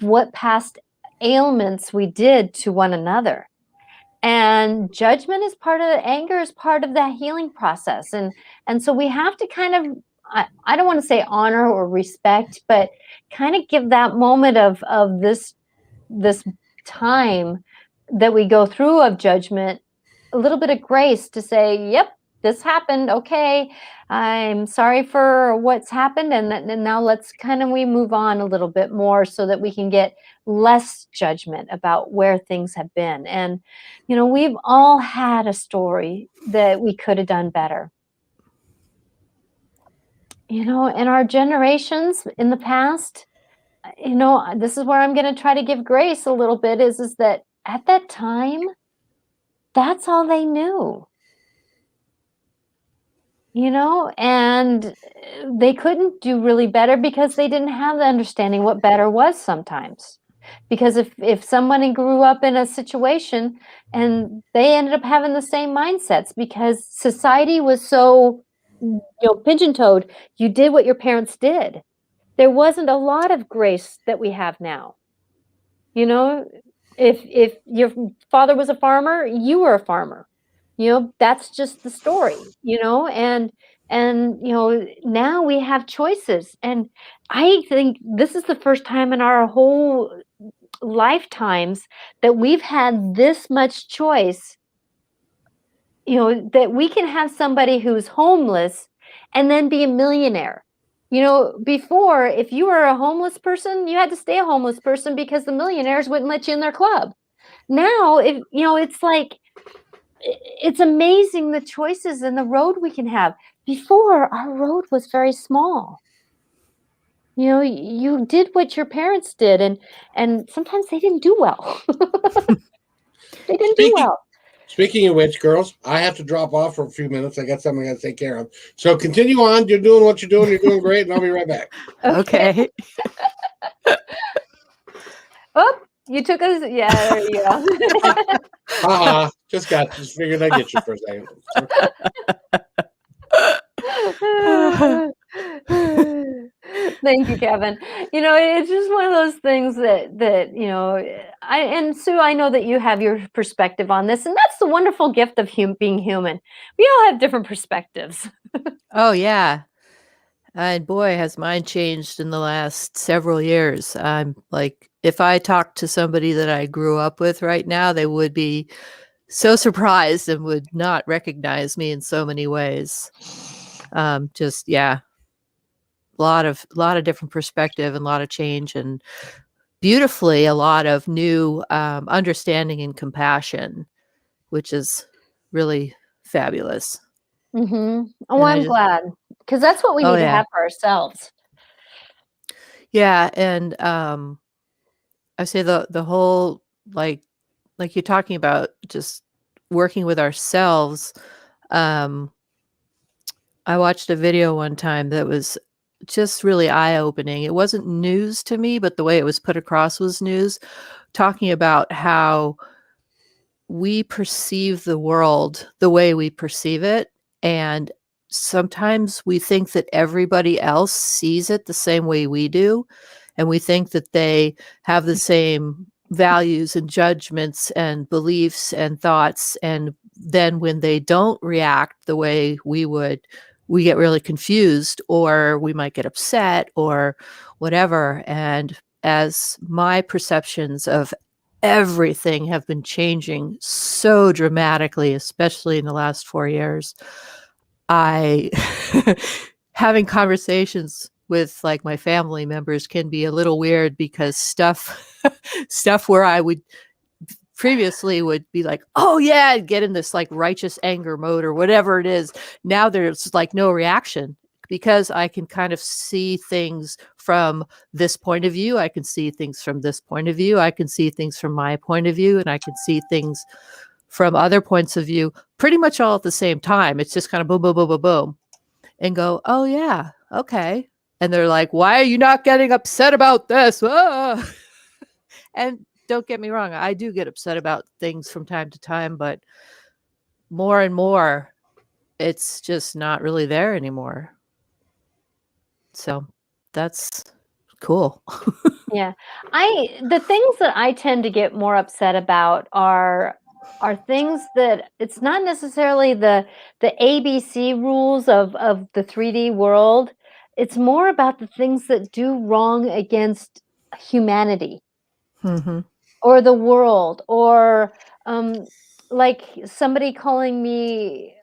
what past ailments we did to one another. And judgment is part of anger, is part of that healing process. And so we have to kind of, I don't want to say honor or respect, but kind of give that moment of this time that we go through of judgment a little bit of grace to say, yep, this happened. Okay, I'm sorry for what's happened. And now let's we move on a little bit more so that we can get less judgment about where things have been. And, we've all had a story that we could have done better. In our generations in the past, this is where I'm going to try to give grace a little bit, is that at that time, that's all they knew. And they couldn't do really better because they didn't have the understanding what better was sometimes. Because if someone grew up in a situation and they ended up having the same mindsets, because society was so, pigeon-toed, you did what your parents did. There wasn't a lot of grace that we have now. If your father was a farmer, you were a farmer. That's just the story, and now we have choices. And I think this is the first time in our whole lifetimes that we've had this much choice, that we can have somebody who's homeless and then be a millionaire. Before, if you were a homeless person, you had to stay a homeless person because the millionaires wouldn't let you in their club. Now, it's like, it's amazing the choices and the road we can have. Before, our road was very small. You did what your parents did, and sometimes they didn't do well. They didn't do well. Speaking of which, girls, I have to drop off for a few minutes. I got something I got to take care of. So continue on. You're doing what you're doing. You're doing great, and I'll be right back. Okay. Oh, you took us. Yeah, there you go. Just figured I'd get you for a second. Thank you, Kevin. It's just one of those things that and Sue, I know that you have your perspective on this, and that's the wonderful gift of being human. We all have different perspectives. Oh, yeah. And boy, has mine changed in the last several years. I'm like, if I talked to somebody that I grew up with right now, they would be so surprised and would not recognize me in so many ways. A lot of different perspective and a lot of change. And beautifully a lot of new understanding and compassion, which is really fabulous. Oh, And I I'm just, glad, because that's what we oh need to yeah, have for ourselves. yeah, and I say the whole like you're talking about just working with ourselves. Um, I watched a video one time that was just really eye-opening. It wasn't news to me, but the way it was put across was news, talking about how we perceive the world the way we perceive it. And sometimes we think that everybody else sees it the same way we do. And we think that they have the same values and judgments and beliefs and thoughts. And then when they don't react the way we would, we get really confused, or we might get upset or whatever. And as my perceptions of everything have been changing so dramatically, especially in the last 4 years, I having conversations with like my family members can be a little weird, because stuff where I would previously would be like, oh yeah, and get in this like righteous anger mode or whatever it is. Now there's like no reaction, because I can kind of see things from this point of view. I can see things from this point of view. I can see things from my point of view, and I can see things from other points of view pretty much all at the same time. It's just kind of boom, boom, boom, boom, boom, and go, oh yeah, okay. And they're like, why are you not getting upset about this? Ah! And don't get me wrong, I do get upset about things from time to time, but more and more, it's just not really there anymore. So that's cool. Yeah. The things that I tend to get more upset about are things that it's not necessarily the ABC rules of the 3D world. It's more about the things that do wrong against humanity Mm-hmm. or the world, or um like somebody calling me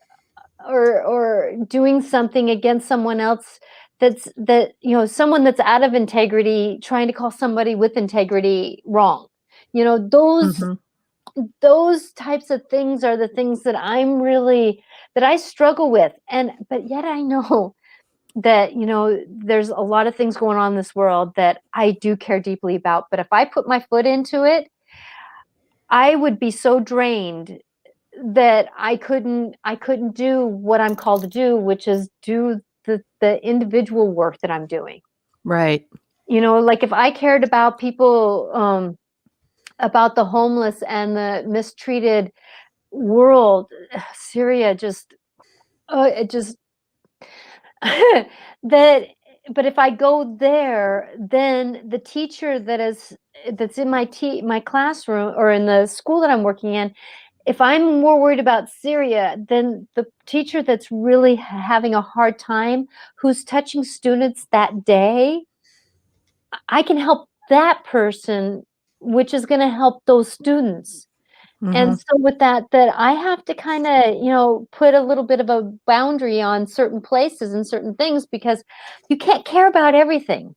or doing something against someone else, that someone that's out of integrity trying to call somebody with integrity wrong. you know those Mm-hmm. those types of things are the things that I struggle with, but yet I know that there's a lot of things going on in this world that I do care deeply about, but if I put my foot into it, I would be so drained that I couldn't do what I'm called to do, which is do the individual work that I'm doing. Right. Like if I cared about people, about the homeless and the mistreated world, Syria just, it just that. But if I go there, then the teacher that's in my classroom or in the school that I'm working in, if I'm more worried about Syria, then the teacher that's really having a hard time, who's touching students that day, I can help that person, which is going to help those students. Mm-hmm. And so with that I have to kind of, put a little bit of a boundary on certain places and certain things, because you can't care about everything.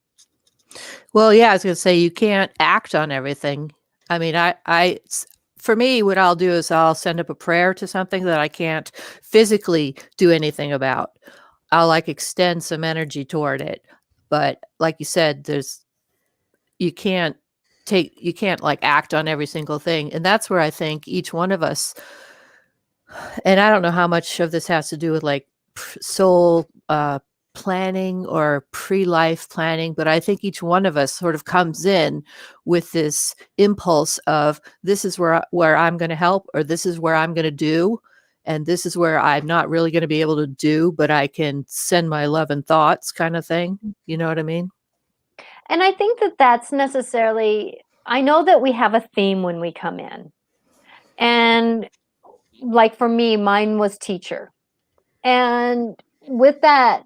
Well, yeah, I was going to say you can't act on everything. I mean, for me, what I'll do is I'll send up a prayer to something that I can't physically do anything about. I'll like extend some energy toward it. But like you said, you can't you can't like act on every single thing. And that's where I think each one of us, and I don't know how much of this has to do with like soul planning or pre-life planning, but I think each one of us sort of comes in with this impulse of this is where I'm going to help, or this is where I'm going to do, and this is where I'm not really going to be able to do, but I can send my love and thoughts, kind of thing. You know what I mean? And I think that that's necessarily, I know that we have a theme when we come in. And like for me, mine was teacher. And with that,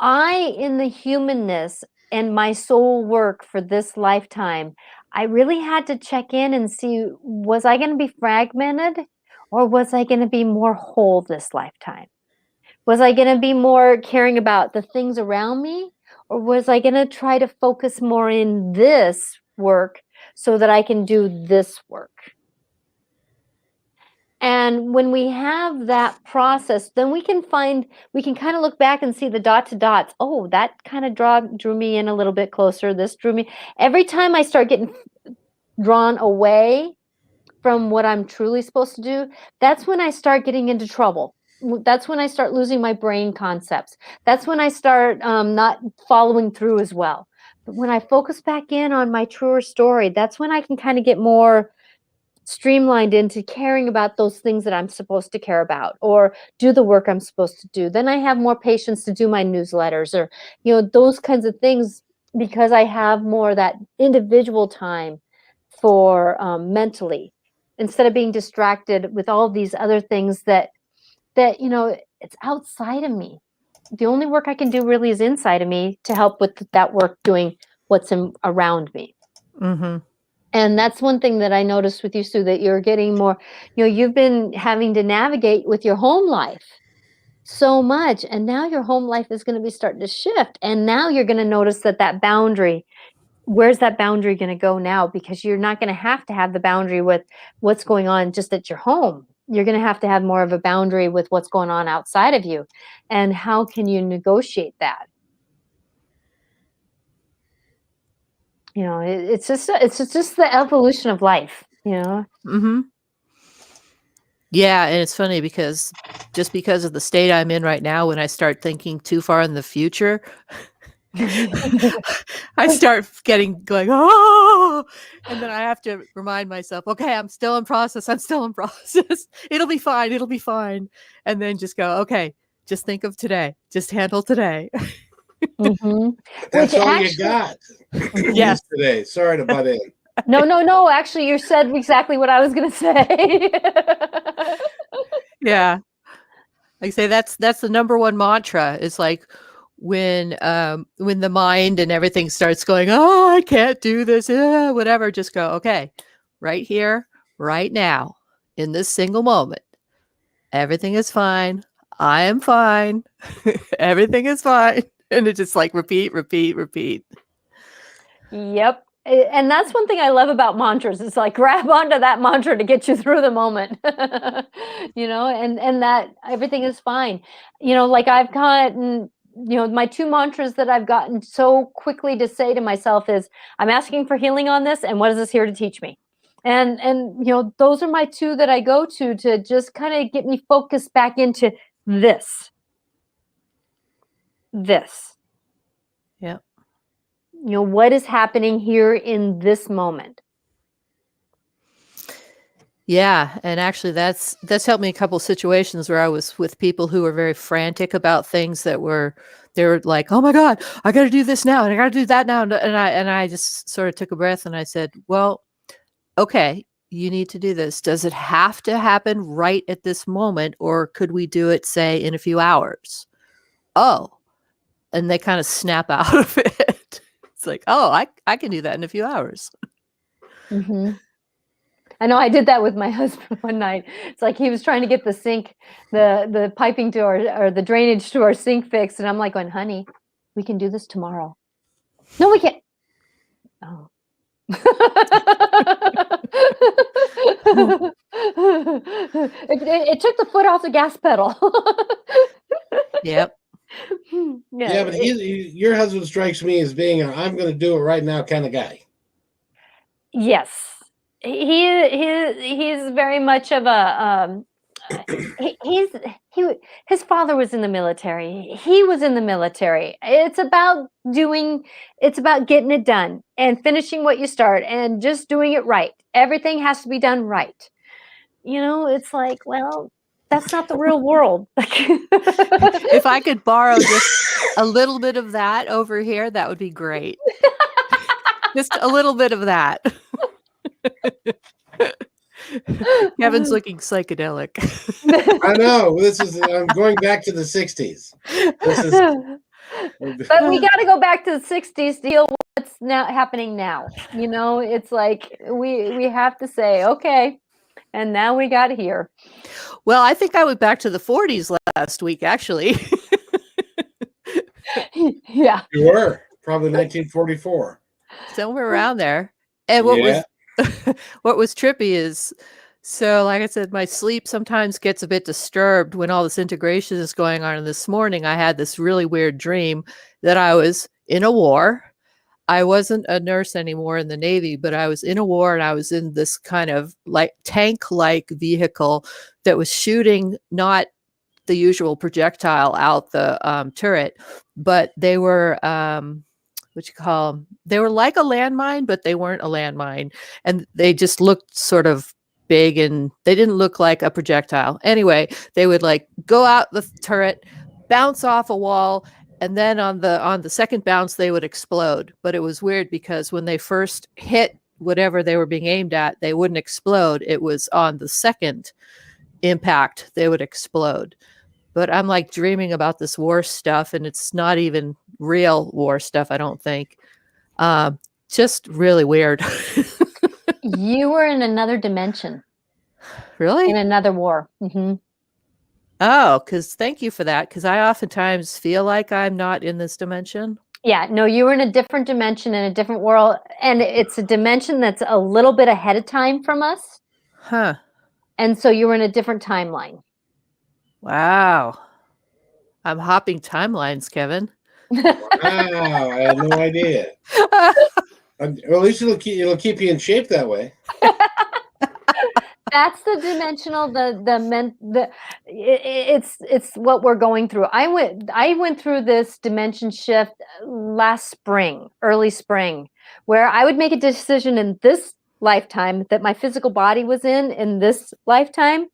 in the humanness and my soul work for this lifetime, I really had to check in and see, was I going to be fragmented, or was I going to be more whole this lifetime? Was I going to be more caring about the things around me, or was I going to try to focus more in this work so that I can do this work. And when we have that process, then we can kind of look back and see the dot to dots. Oh, that kind of drew me in a little bit closer. This drew me. Every time I start getting drawn away from what I'm truly supposed to do, that's when I start getting into trouble. That's when I start losing my brain concepts. That's when I start not following through as well. But when I focus back in on my truer story, that's when I can kind of get more streamlined into caring about those things that I'm supposed to care about, or do the work I'm supposed to do. Then I have more patience to do my newsletters, or those kinds of things, because I have more of that individual time for mentally, instead of being distracted with all these other things that it's outside of me. The only work I can do really is inside of me to help with that work doing what's around me. Mm-hmm. And that's one thing that I noticed with you, Sue, that you're getting more, you've been having to navigate with your home life so much. And now your home life is going to be starting to shift. And now you're going to notice that boundary, where's that boundary going to go now? Because you're not going to have the boundary with what's going on just at your home. You're going to have more of a boundary with what's going on outside of you. And how can you negotiate that? It's just the evolution of life, Mm-hmm. Yeah, and it's funny because just because of the state I'm in right now, when I start thinking too far in the future, I start going, oh, and then I have to remind myself, okay, I'm still in process. It'll be fine. And then just go, okay, just think of today. Just handle today. Mm-hmm. That's all you got. Yes. Today. Sorry to butt in. No. Actually, you said exactly what I was going to say. Yeah. Like I say, that's the number one mantra. It's like when the mind and everything starts going, oh, I can't do this, whatever. Just go, okay, right here, right now, in this single moment, everything is fine. I am fine. Everything is fine. And it just like repeat. Yep. And that's one thing I love about mantras. It's like grab onto that mantra to get you through the moment, and that everything is fine. Like I've gotten, my two mantras that I've gotten so quickly to say to myself is, I'm asking for healing on this, and what is this here to teach me? And those are my two that I go to just kind of get me focused back into this. Yeah. What is happening here in this moment? Yeah, and actually that's helped me in a couple of situations where I was with people who were very frantic about things they were like, oh my God, I got to do this now and I got to do that now, and I just sort of took a breath and I said, well, okay, you need to do this. Does it have to happen right at this moment, or could we do it, say, in a few hours? Oh, and they kind of snap out of it. It's like, oh, I can do that in a few hours. Mm-hmm. I know I did that with my husband one night. It's like he was trying to get the sink, the piping to or the drainage to our sink fixed. And I'm like, going, honey, we can do this tomorrow. No, we can't. Oh. It took the foot off the gas pedal. Yep. Yeah, but your husband strikes me as being I'm going to do it right now kind of guy. Yes, he's very much of a his father was in the military. He was in the military. It's about getting it done and finishing what you start and just doing it right. Everything has to be done right. It's like, well, that's not the real world. If I could borrow just a little bit of that over here, that would be great. Just a little bit of that. Kevin's looking psychedelic. I know. I'm going back to the 60s. But we got to go back to the 60s to deal with what's now happening now. It's like we have to say, okay, and now we got here. Well, I think I went back to the 40s last week, actually. Yeah. You were. Probably 1944. Somewhere around there. And what Yeah. was what was trippy is, so like I said, my sleep sometimes gets a bit disturbed when all this integration is going on. And this morning I had this really weird dream that I was in a war. I wasn't a nurse anymore in the Navy, but I was in a war, and I was in this kind of like tank-like vehicle that was shooting not the usual projectile out the turret, but they were what you call them? They were like a landmine, but they weren't a landmine, and they just looked sort of big, and they didn't look like a projectile. Anyway, they would like go out the turret, bounce off a wall, and then on the second bounce they would explode. But it was weird because when they first hit whatever they were being aimed at, they wouldn't explode. It was on the second impact they would explode. But I'm like dreaming about this war stuff, and it's not even real war stuff, I don't think. Just really weird. You were in another dimension, Really? in another war. Mm-hmm. Oh, because thank you for that. Because I oftentimes feel like I'm not in this dimension. Yeah, no, you were in a different dimension, in a different world, and it's a dimension that's a little bit ahead of time from us. Huh. And so you were in a different timeline. Wow. I'm hopping timelines, Kevin. Wow, I had no idea. Well, at least it'll keep you in shape that way. That's the dimensional, it's what we're going through. I went through this dimension shift last spring, early spring, where I would make a decision in this lifetime that my physical body was in this lifetime,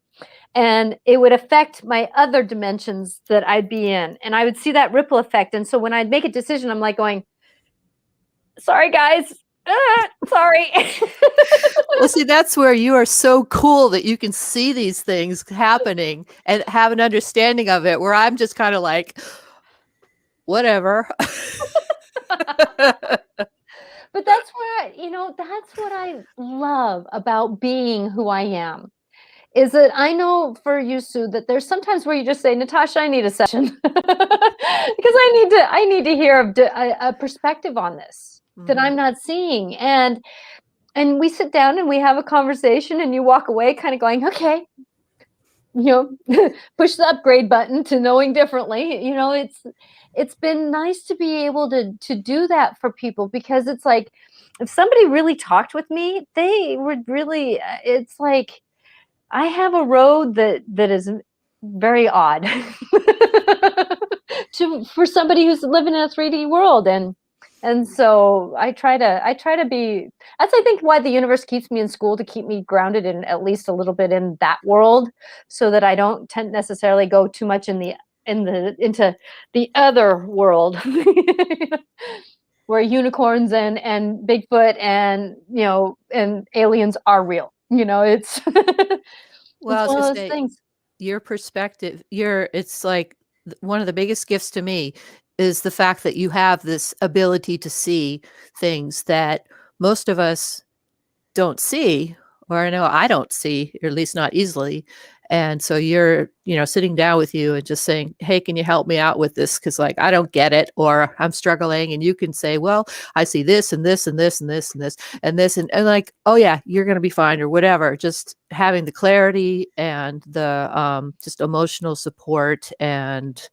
and it would affect my other dimensions that I'd be in, and I would see that ripple effect. And so when I'd make a decision, I'm like going, sorry guys, sorry. Well, see, that's where you are so cool that you can see these things happening and have an understanding of it, where I'm just kind of like, whatever. But that's what I love about being who I am, is that I know for you, Sue, that there's sometimes where you just say, Natasha, I need a session because I need to hear a perspective on this that I'm not seeing. And we sit down and we have a conversation, and you walk away kind of going, okay, push the upgrade button to knowing differently. It's been nice to be able to do that for people, because it's like, if somebody really talked with me, they would really, it's like, I have a road that is very odd for somebody who's living in a 3D world. And so I try to be, that's, I think, why the universe keeps me in school, to keep me grounded in at least a little bit in that world, so that I don't tend necessarily go too much into the other world where unicorns and Bigfoot and and aliens are real. It's Well, it's I was one of gonna those say, things. your perspective, it's like one of the biggest gifts to me is the fact that you have this ability to see things that most of us don't see, or I know I don't see, or at least not easily. And so you're, sitting down with you and just saying, hey, can you help me out with this? Because like, I don't get it, or I'm struggling. And you can say, well, I see this and this and this and this and this and this. And like, oh yeah, you're going to be fine, or whatever. Just having the clarity and the just emotional support and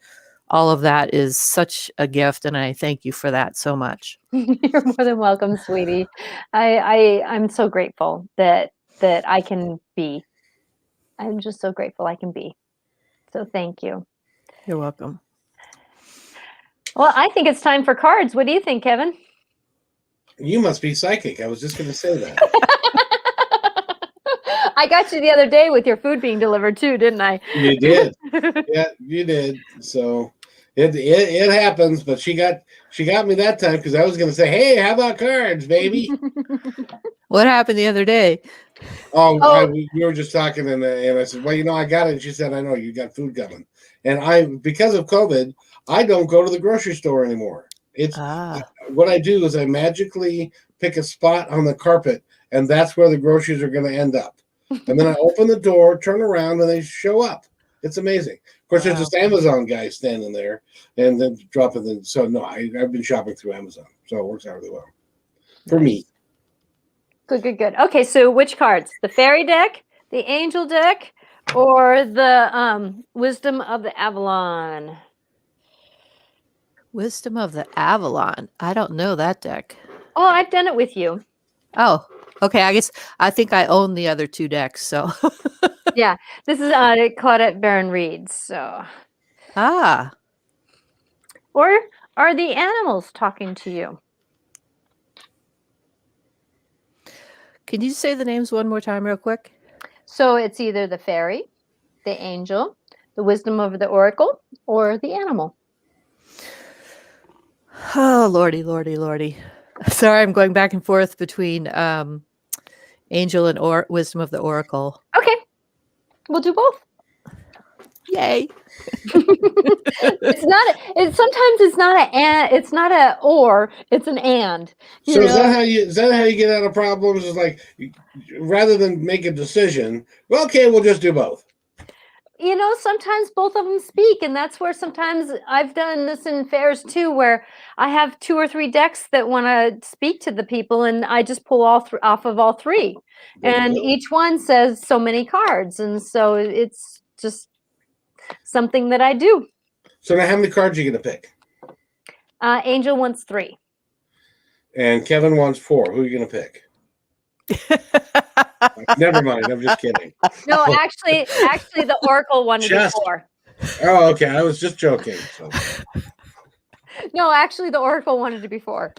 all of that is such a gift. And I thank you for that so much. You're more than welcome, sweetie. I'm so grateful that I can be. I'm just so grateful I can be. So thank you. You're welcome. Well, I think it's time for cards. What do you think, Kevin? You must be psychic. I was just going to say that. I got you the other day with your food being delivered too, didn't I? You did. Yeah, you did. So it happens, but she got me that time, because I was going to say, hey, how about cards, baby? What happened the other day? We were just talking, and I said, well, I got it. And she said, I know you got food coming. And because of COVID, I don't go to the grocery store anymore. What I do is I magically pick a spot on the carpet, and that's where the groceries are going to end up. And then I open the door, turn around, and they show up. It's amazing. Of course, There's this Amazon guy standing there, and then dropping them. So no, I've been shopping through Amazon, so it works out really well for me. Good. Okay, so which cards? The fairy deck, the angel deck, or the wisdom of the Avalon? Wisdom of the Avalon. I don't know that deck. Oh, I've done it with you. Oh, okay. I think I own the other two decks. So, Yeah, this is Claudette Baron Reed. So, or are the animals talking to you? Can you say the names one more time, real quick? So it's either the fairy, the angel, the wisdom of the oracle, or the animal. Oh, lordy. Sorry, I'm going back and forth between angel and wisdom of the oracle. Okay, we'll do both. Yay! It's not. Sometimes it's not a and. It's not a or. It's an and. So is that how you get out of problems? Is like rather than make a decision, well, okay, we'll just do both. Sometimes both of them speak, and that's where sometimes I've done this in fairs too, where I have 2 or 3 decks that want to speak to the people, and I just pull off of all 3, and each one says so many cards, and so it's just something that I do. So now, how many cards are you going to pick? Angel wants 3, and Kevin wants 4. Who are you going to pick? Never mind. I'm just kidding. No, actually, the Oracle wanted 4. Oh, okay. I was just joking. So. No, actually, the Oracle wanted to be 4.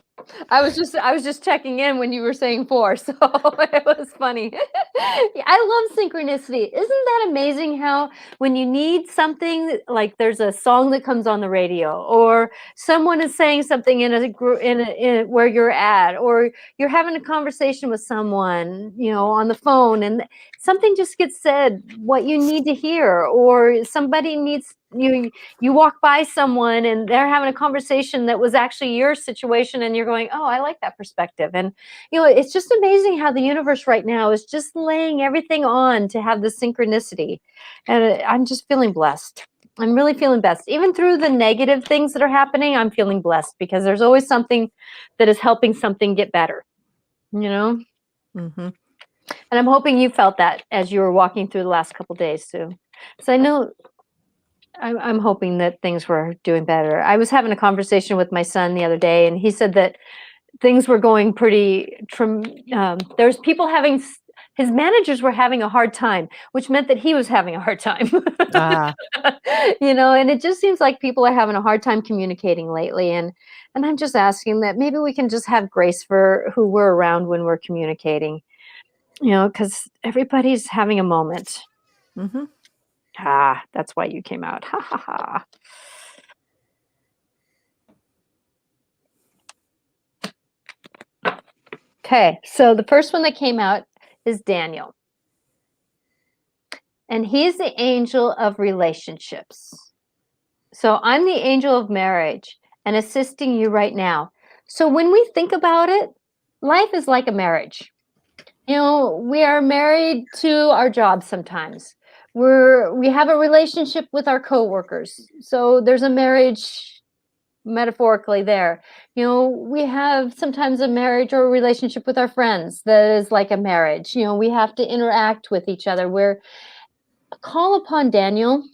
I was just checking in when you were saying 4, so it was funny. I love synchronicity. Isn't that amazing? How when you need something, like there's a song that comes on the radio, or someone is saying something in where you're at, or you're having a conversation with someone, on the phone, and something just gets said what you need to hear, or somebody needs. You walk by someone and they're having a conversation that was actually your situation, and you're going, oh, I like that perspective. And it's just amazing how the universe right now is just laying everything on to have this synchronicity, and I'm just feeling blessed. I'm really feeling blessed. Even through the negative things that are happening, I'm feeling blessed, because there's always something that is helping something get better, Mm-hmm. And I'm hoping you felt that as you were walking through the last couple of days too. So I know I'm hoping that things were doing better. I was having a conversation with my son the other day, and he said that things were going pretty. There's people his managers were having a hard time, which meant that he was having a hard time. And it just seems like people are having a hard time communicating lately. And I'm just asking that maybe we can just have grace for who we're around when we're communicating, because everybody's having a moment. Mm-hmm. That's why you came out. Ha ha ha. Okay, so the first one that came out is Daniel. And he's the angel of relationships. So I'm the angel of marriage and assisting you right now. So when we think about it, life is like a marriage. We are married to our job sometimes. We have a relationship with our coworkers. So there's a marriage metaphorically there. We have sometimes a marriage or a relationship with our friends that is like a marriage. We have to interact with each other. Call upon Daniel.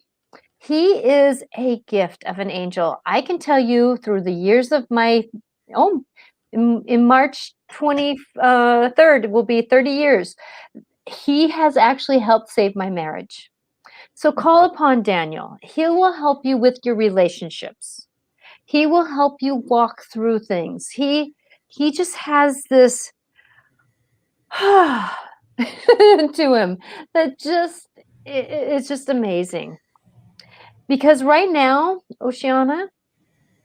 He is a gift of an angel. I can tell you through the years of my in March 23rd will be 30 years. He has actually helped save my marriage. So call upon Daniel. He will help you with your relationships. He will help you walk through things. He just has this to him that it's just amazing. Because right now, Oceana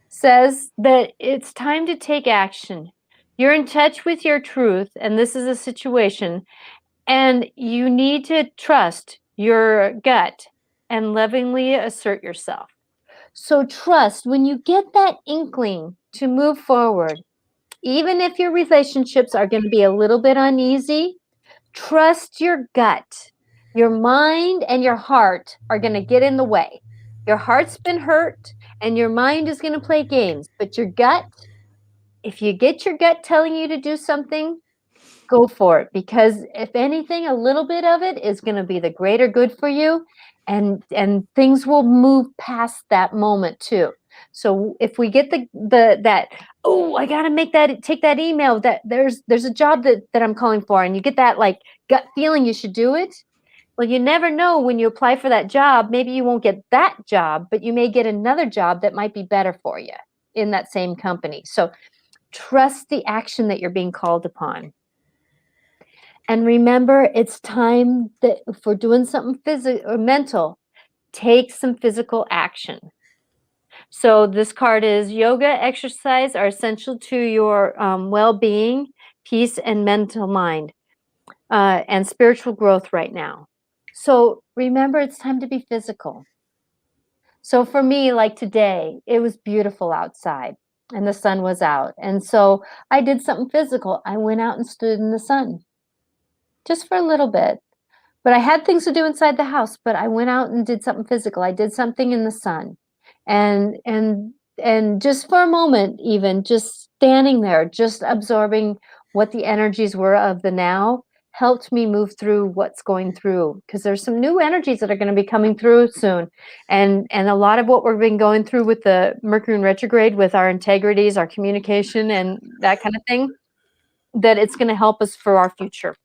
says that it's time to take action. You're in touch with your truth, and this is a situation, and you need to trust your gut and lovingly assert yourself. So trust when you get that inkling to move forward, even if your relationships are going to be a little bit uneasy, trust your gut. Your mind and your heart are going to get in the way. Your heart's been hurt and your mind is going to play games, but your gut, if you get your gut telling you to do something, go for it, because if anything, a little bit of it is going to be the greater good for you, and things will move past that moment too. So if we get that, oh, I got to take that email, that there's a job that I'm calling for, and you get that like gut feeling you should do it. Well, you never know, when you apply for that job, maybe you won't get that job, but you may get another job that might be better for you in that same company. So trust the action that you're being called upon. And remember, it's time that if we're doing something physical or mental, take some physical action. So this card is yoga, exercise are essential to your well-being, peace, and mental mind, and spiritual growth right now. So remember, it's time to be physical. So for me, like today, it was beautiful outside and the sun was out. And so I did something physical. I went out and stood in the sun just for a little bit. But I had things to do inside the house, but I went out and did something physical. I did something in the sun. And just for a moment, even just standing there, just absorbing what the energies were of the now, helped me move through what's going through, because there's some new energies that are going to be coming through soon. And a lot of what we've been going through with the Mercury in retrograde, with our integrities, our communication, and that kind of thing, that it's going to help us for our future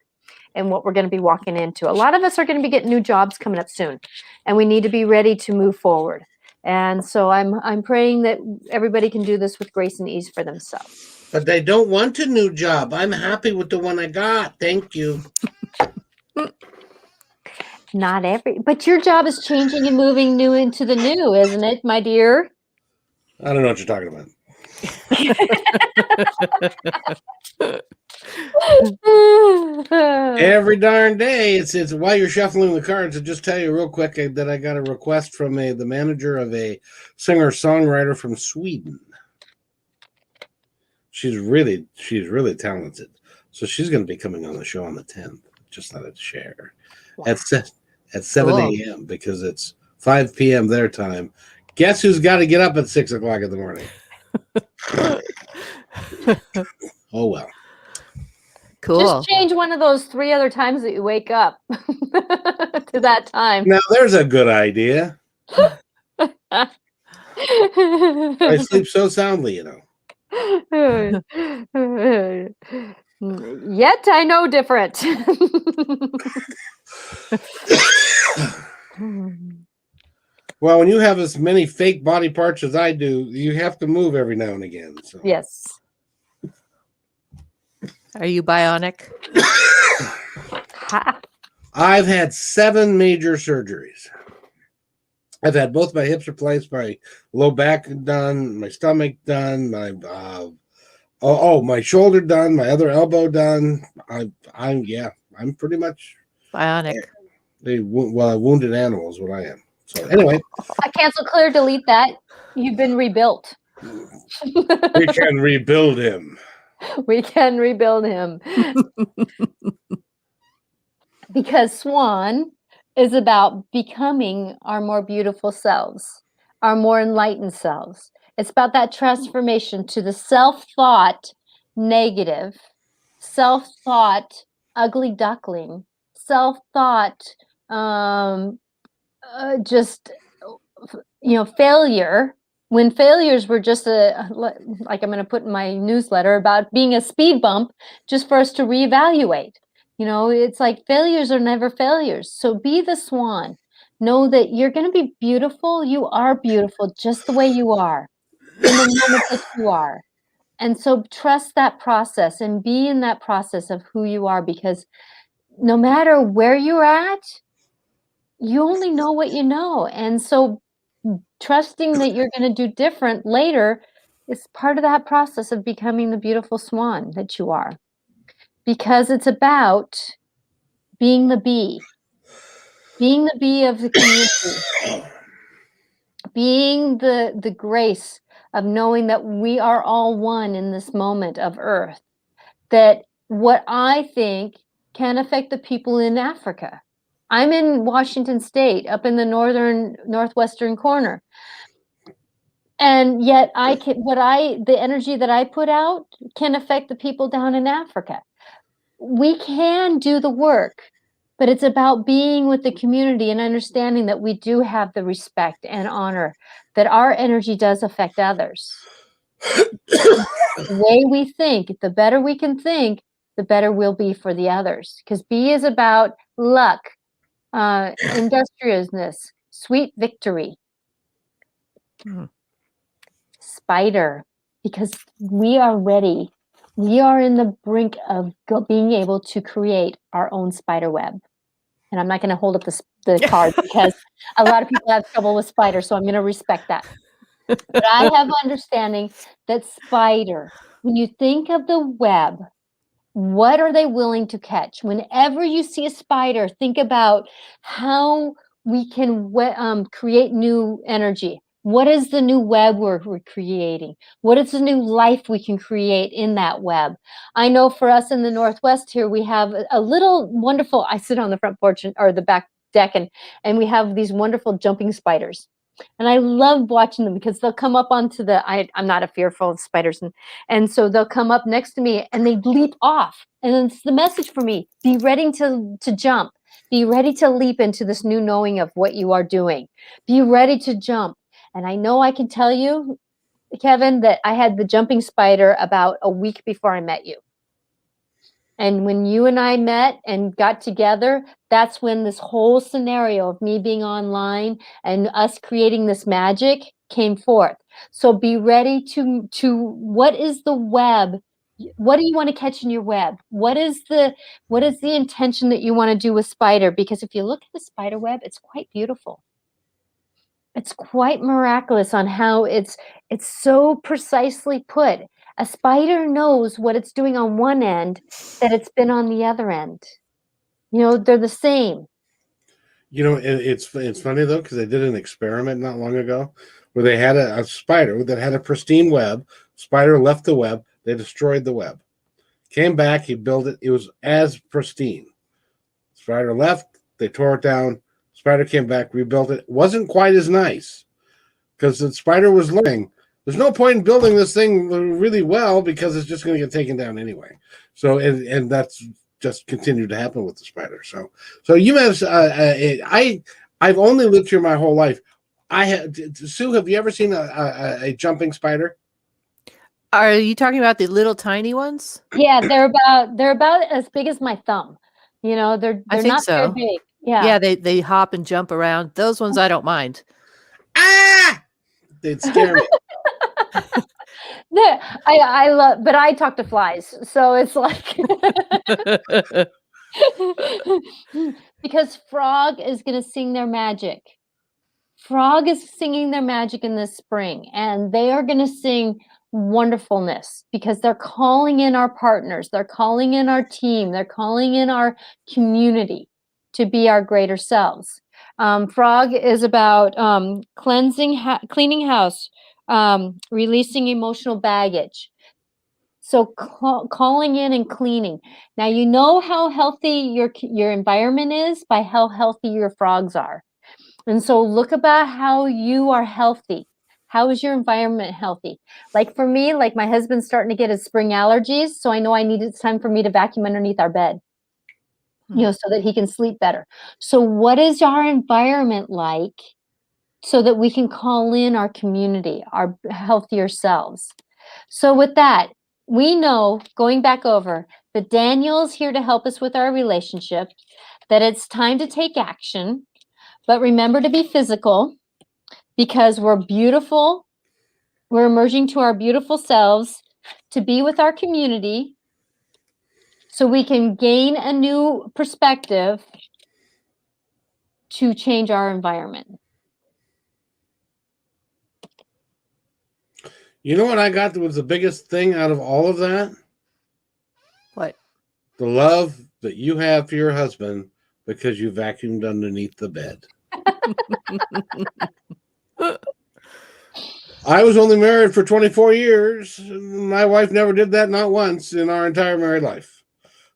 and what we're going to be walking into. A lot of us are going to be getting new jobs coming up soon, and we need to be ready to move forward. And so I'm praying that everybody can do this with grace and ease for themselves. But they don't want a new job. I'm happy with the one I got. Thank you. But your job is changing and moving new into the new, isn't it, my dear? I don't know what you're talking about. Every darn day. It's while you're shuffling the cards, I'll just tell you real quick that I got a request from the manager of a singer-songwriter from Sweden. She's really talented. So she's going to be coming on the show on the 10th. Just thought I'd share. Wow. At 7 a.m. because it's 5 p.m. their time. Guess who's got to get up at 6 o'clock in the morning? Oh, well. Cool. Just change one of those 3 other times that you wake up to that time. Now, there's a good idea. I sleep so soundly, you know. Yet I know different. Well, when you have as many fake body parts as I do, you have to move every now and again. So. Yes. Are you bionic? I've had 7 major surgeries. I've had both my hips replaced, my low back done, my stomach done, my my shoulder done, my other elbow done. I'm pretty much bionic. A wounded animal is what I am. So anyway, I cancel, clear, delete that. You've been rebuilt. We can rebuild him. We can rebuild him. Because Swan is about becoming our more beautiful selves, our more enlightened selves. It's about that transformation to the self-thought negative, self-thought ugly duckling, self-thought failure. When failures were just like I'm going to put in my newsletter about being a speed bump just for us to reevaluate. It's like failures are never failures. So be the swan. Know that you're going to be beautiful. You are beautiful just the way you are, in the moment that you are. And so trust that process and be in that process of who you are, because no matter where you're at, you only know what you know. And so trusting that you're going to do different later is part of that process of becoming the beautiful swan that you are. Because it's about being the bee of the community, being the grace of knowing that we are all one in this moment of Earth, that what I think can affect the people in Africa. I'm in Washington State, up in the northwestern corner. And yet the energy that I put out can affect the people down in Africa. we can do the work, but it's about being with the community and understanding that we do have the respect and honor, that our energy does affect others. The way we think, the better we can think, the better we'll be for the others. Because B is about luck, industriousness, sweet victory. Spider, because we are ready. We are in the brink of being able to create our own spider web. And I'm not going to hold up the card because a lot of people have trouble with spider, so I'm going to respect that. But I have understanding that spider, when you think of the web, what are they willing to catch? Whenever you see a spider, think about how we can create new energy. What is the new web we're creating? What is the new life we can create in that web? I know for us in the Northwest here, we have a little wonderful, I sit on the front porch or the back deck, and we have these wonderful jumping spiders. And I love watching them because they'll come up onto I'm not a fearful of spiders. And so they'll come up next to me and they leap off. And it's the message for me, be ready to jump. Be ready to leap into this new knowing of what you are doing. Be ready to jump. And I know I can tell you, Kevin, that I had the jumping spider about a week before I met you. And when you and I met and got together, that's when this whole scenario of me being online and us creating this magic came forth. So be ready to what is the web? What do you want to catch in your web? What is the intention that you want to do with spider? Because if you look at the spider web, it's quite beautiful. It's quite miraculous on how it's so precisely put. A spider knows what it's doing on one end that it's been on the other end. They're the same. It's funny though, because they did an experiment not long ago where they had a spider that had a pristine web. Spider left the web. They destroyed the web. Came back. He built it. It was as pristine. Spider left. They tore it down. Spider came back, rebuilt it. Wasn't quite as nice because the spider was learning. There's no point in building this thing really well because it's just going to get taken down anyway. So, and that's just continued to happen with the spider. So you have, I've only lived here my whole life. Sue, have you ever seen a jumping spider? Are you talking about the little tiny ones? Yeah, they're about as big as my thumb. They're not so. very big. Yeah. Yeah, they hop and jump around. Those ones I don't mind. Ah! They'd scare me. I love, but I talk to flies, so it's like because Frog is going to sing their magic. Frog is singing their magic in this spring, and they are going to sing wonderfulness because they're calling in our partners, they're calling in our team, they're calling in our community to be our greater selves. Frog is about cleaning house, releasing emotional baggage. So calling in and cleaning. Now you know how healthy your environment is by how healthy your frogs are. And so look about how you are healthy. How is your environment healthy? Like for me, like my husband's starting to get his spring allergies, so I know it's time for me to vacuum underneath our bed. So that he can sleep better. So what is our environment like so that we can call in our community, our healthier selves? So with that, we know, going back over, that Daniel's here to help us with our relationship, that it's time to take action, but remember to be physical because we're beautiful. We're emerging to our beautiful selves to be with our community, so we can gain a new perspective to change our environment. You know what I got that was the biggest thing out of all of that? What? The love that you have for your husband because you vacuumed underneath the bed. I was only married for 24 years. My wife never did that, not once in our entire married life.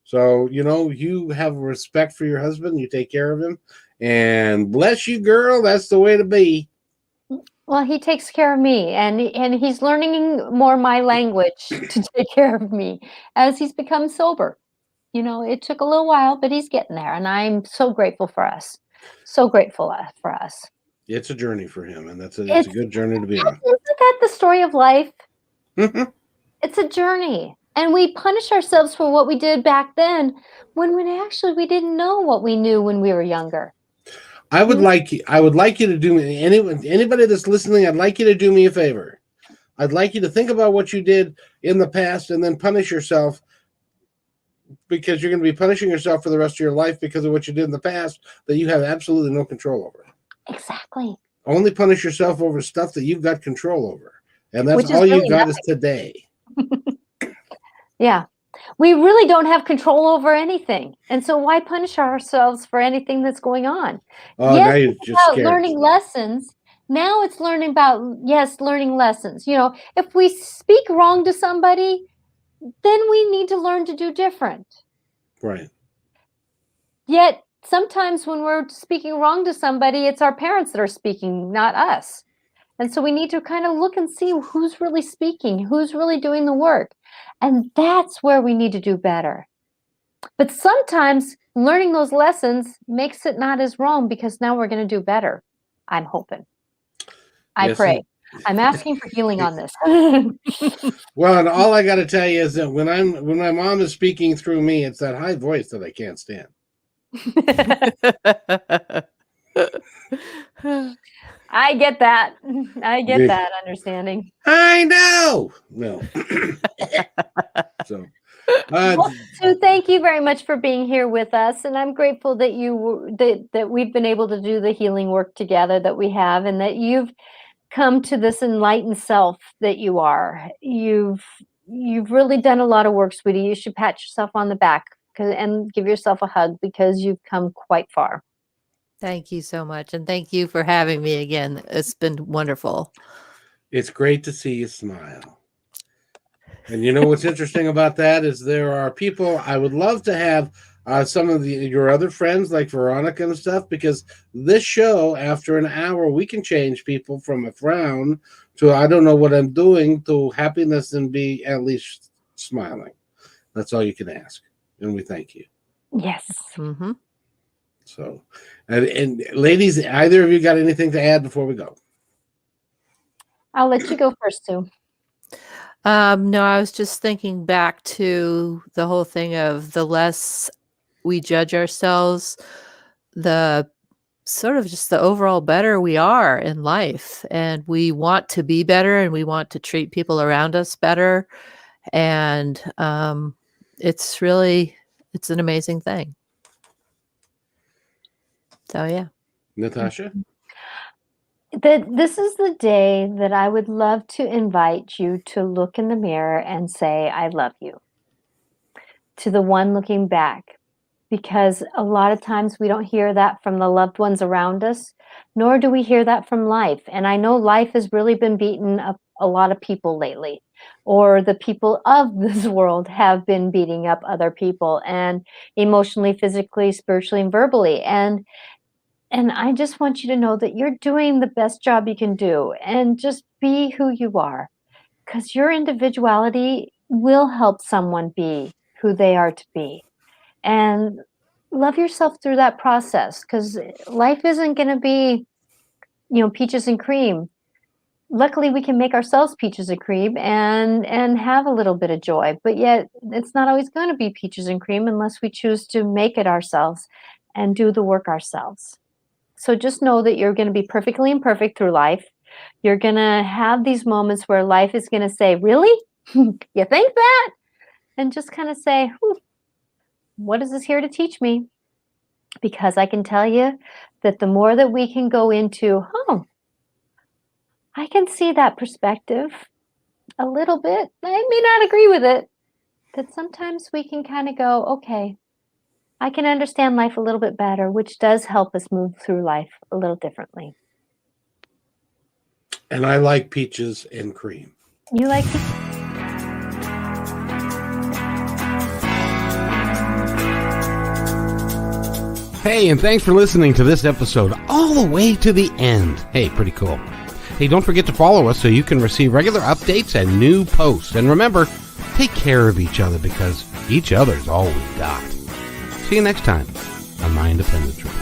So, you have respect for your husband. You take care of him. And bless you, girl. That's the way to be. Well, he takes care of me, and he's learning more my language to take care of me as he's become sober. it took a little while, but he's getting there. And I'm so grateful for us. So grateful for us. It's a journey for him, and it's a good journey to be on. Isn't that the story of life? Mm-hmm. It's a journey. And we punish ourselves for what we did back then when we didn't know what we knew when we were younger. I would like you to do me, anybody that's listening, I'd like you to do me a favor. I'd like you to think about what you did in the past and then punish yourself, because you're going to be punishing yourself for the rest of your life because of what you did in the past that you have absolutely no control over. Exactly. Only punish yourself over stuff that you've got control over. And that's all really you got is today. Yeah. We really don't have control over anything. And so why punish ourselves for anything that's going on? Oh, yes, now you're just scared. Learning lessons. Now it's learning lessons. If we speak wrong to somebody, then we need to learn to do different. Right. Yet sometimes when we're speaking wrong to somebody, it's our parents that are speaking, not us. And so we need to kind of look and see who's really speaking, who's really doing the work. And that's where we need to do better. But sometimes learning those lessons makes it not as wrong, because now we're going to do better. I'm hoping. I pray. I'm asking for healing on this. Well, and all I got to tell you is that when my mom is speaking through me, it's that high voice that I can't stand. I get that. I get that understanding. I know. No. So, Sue, thank you very much for being here with us, and I'm grateful that that we've been able to do the healing work together that we have, and that you've come to this enlightened self that you are. You've really done a lot of work, sweetie. You should pat yourself on the back and give yourself a hug, because you've come quite far. Thank you so much. And thank you for having me again. It's been wonderful. It's great to see you smile. And you know what's interesting about that is there are people, I would love to have some of your other friends like Veronica and stuff, because this show, after an hour, we can change people from a frown to I don't know what I'm doing to happiness and be at least smiling. That's all you can ask. And we thank you. Yes. Mm-hmm. So, and ladies, either of you got anything to add before we go? I'll let you go first, Sue. No, I was just thinking back to the whole thing of the less we judge ourselves, the sort of just the overall better we are in life. And we want to be better, and we want to treat people around us better. And it's an amazing thing. So, yeah. Natasha? This is the day that I would love to invite you to look in the mirror and say, I love you, to the one looking back. Because a lot of times we don't hear that from the loved ones around us, nor do we hear that from life. And I know life has really been beating up a lot of people lately, or the people of this world have been beating up other people, and emotionally, physically, spiritually, and verbally. And I just want you to know that you're doing the best job you can do, and just be who you are, because your individuality will help someone be who they are to be. And love yourself through that process, because life isn't going to be, peaches and cream. Luckily, we can make ourselves peaches and cream and have a little bit of joy, but yet it's not always going to be peaches and cream unless we choose to make it ourselves and do the work ourselves. So just know that you're going to be perfectly imperfect through life. You're going to have these moments where life is going to say, really? You think that? And just kind of say, what is this here to teach me? Because I can tell you that the more that we can go into, I can see that perspective a little bit. I may not agree with it, that sometimes we can kind of go, okay, I can understand life a little bit better, which does help us move through life a little differently. And I like peaches and cream. You like peaches? Hey, and thanks for listening to this episode all the way to the end. Hey, pretty cool. Hey, don't forget to follow us so you can receive regular updates and new posts. And remember, take care of each other, because Each other's all we've got. See you next time on My Independent Truth.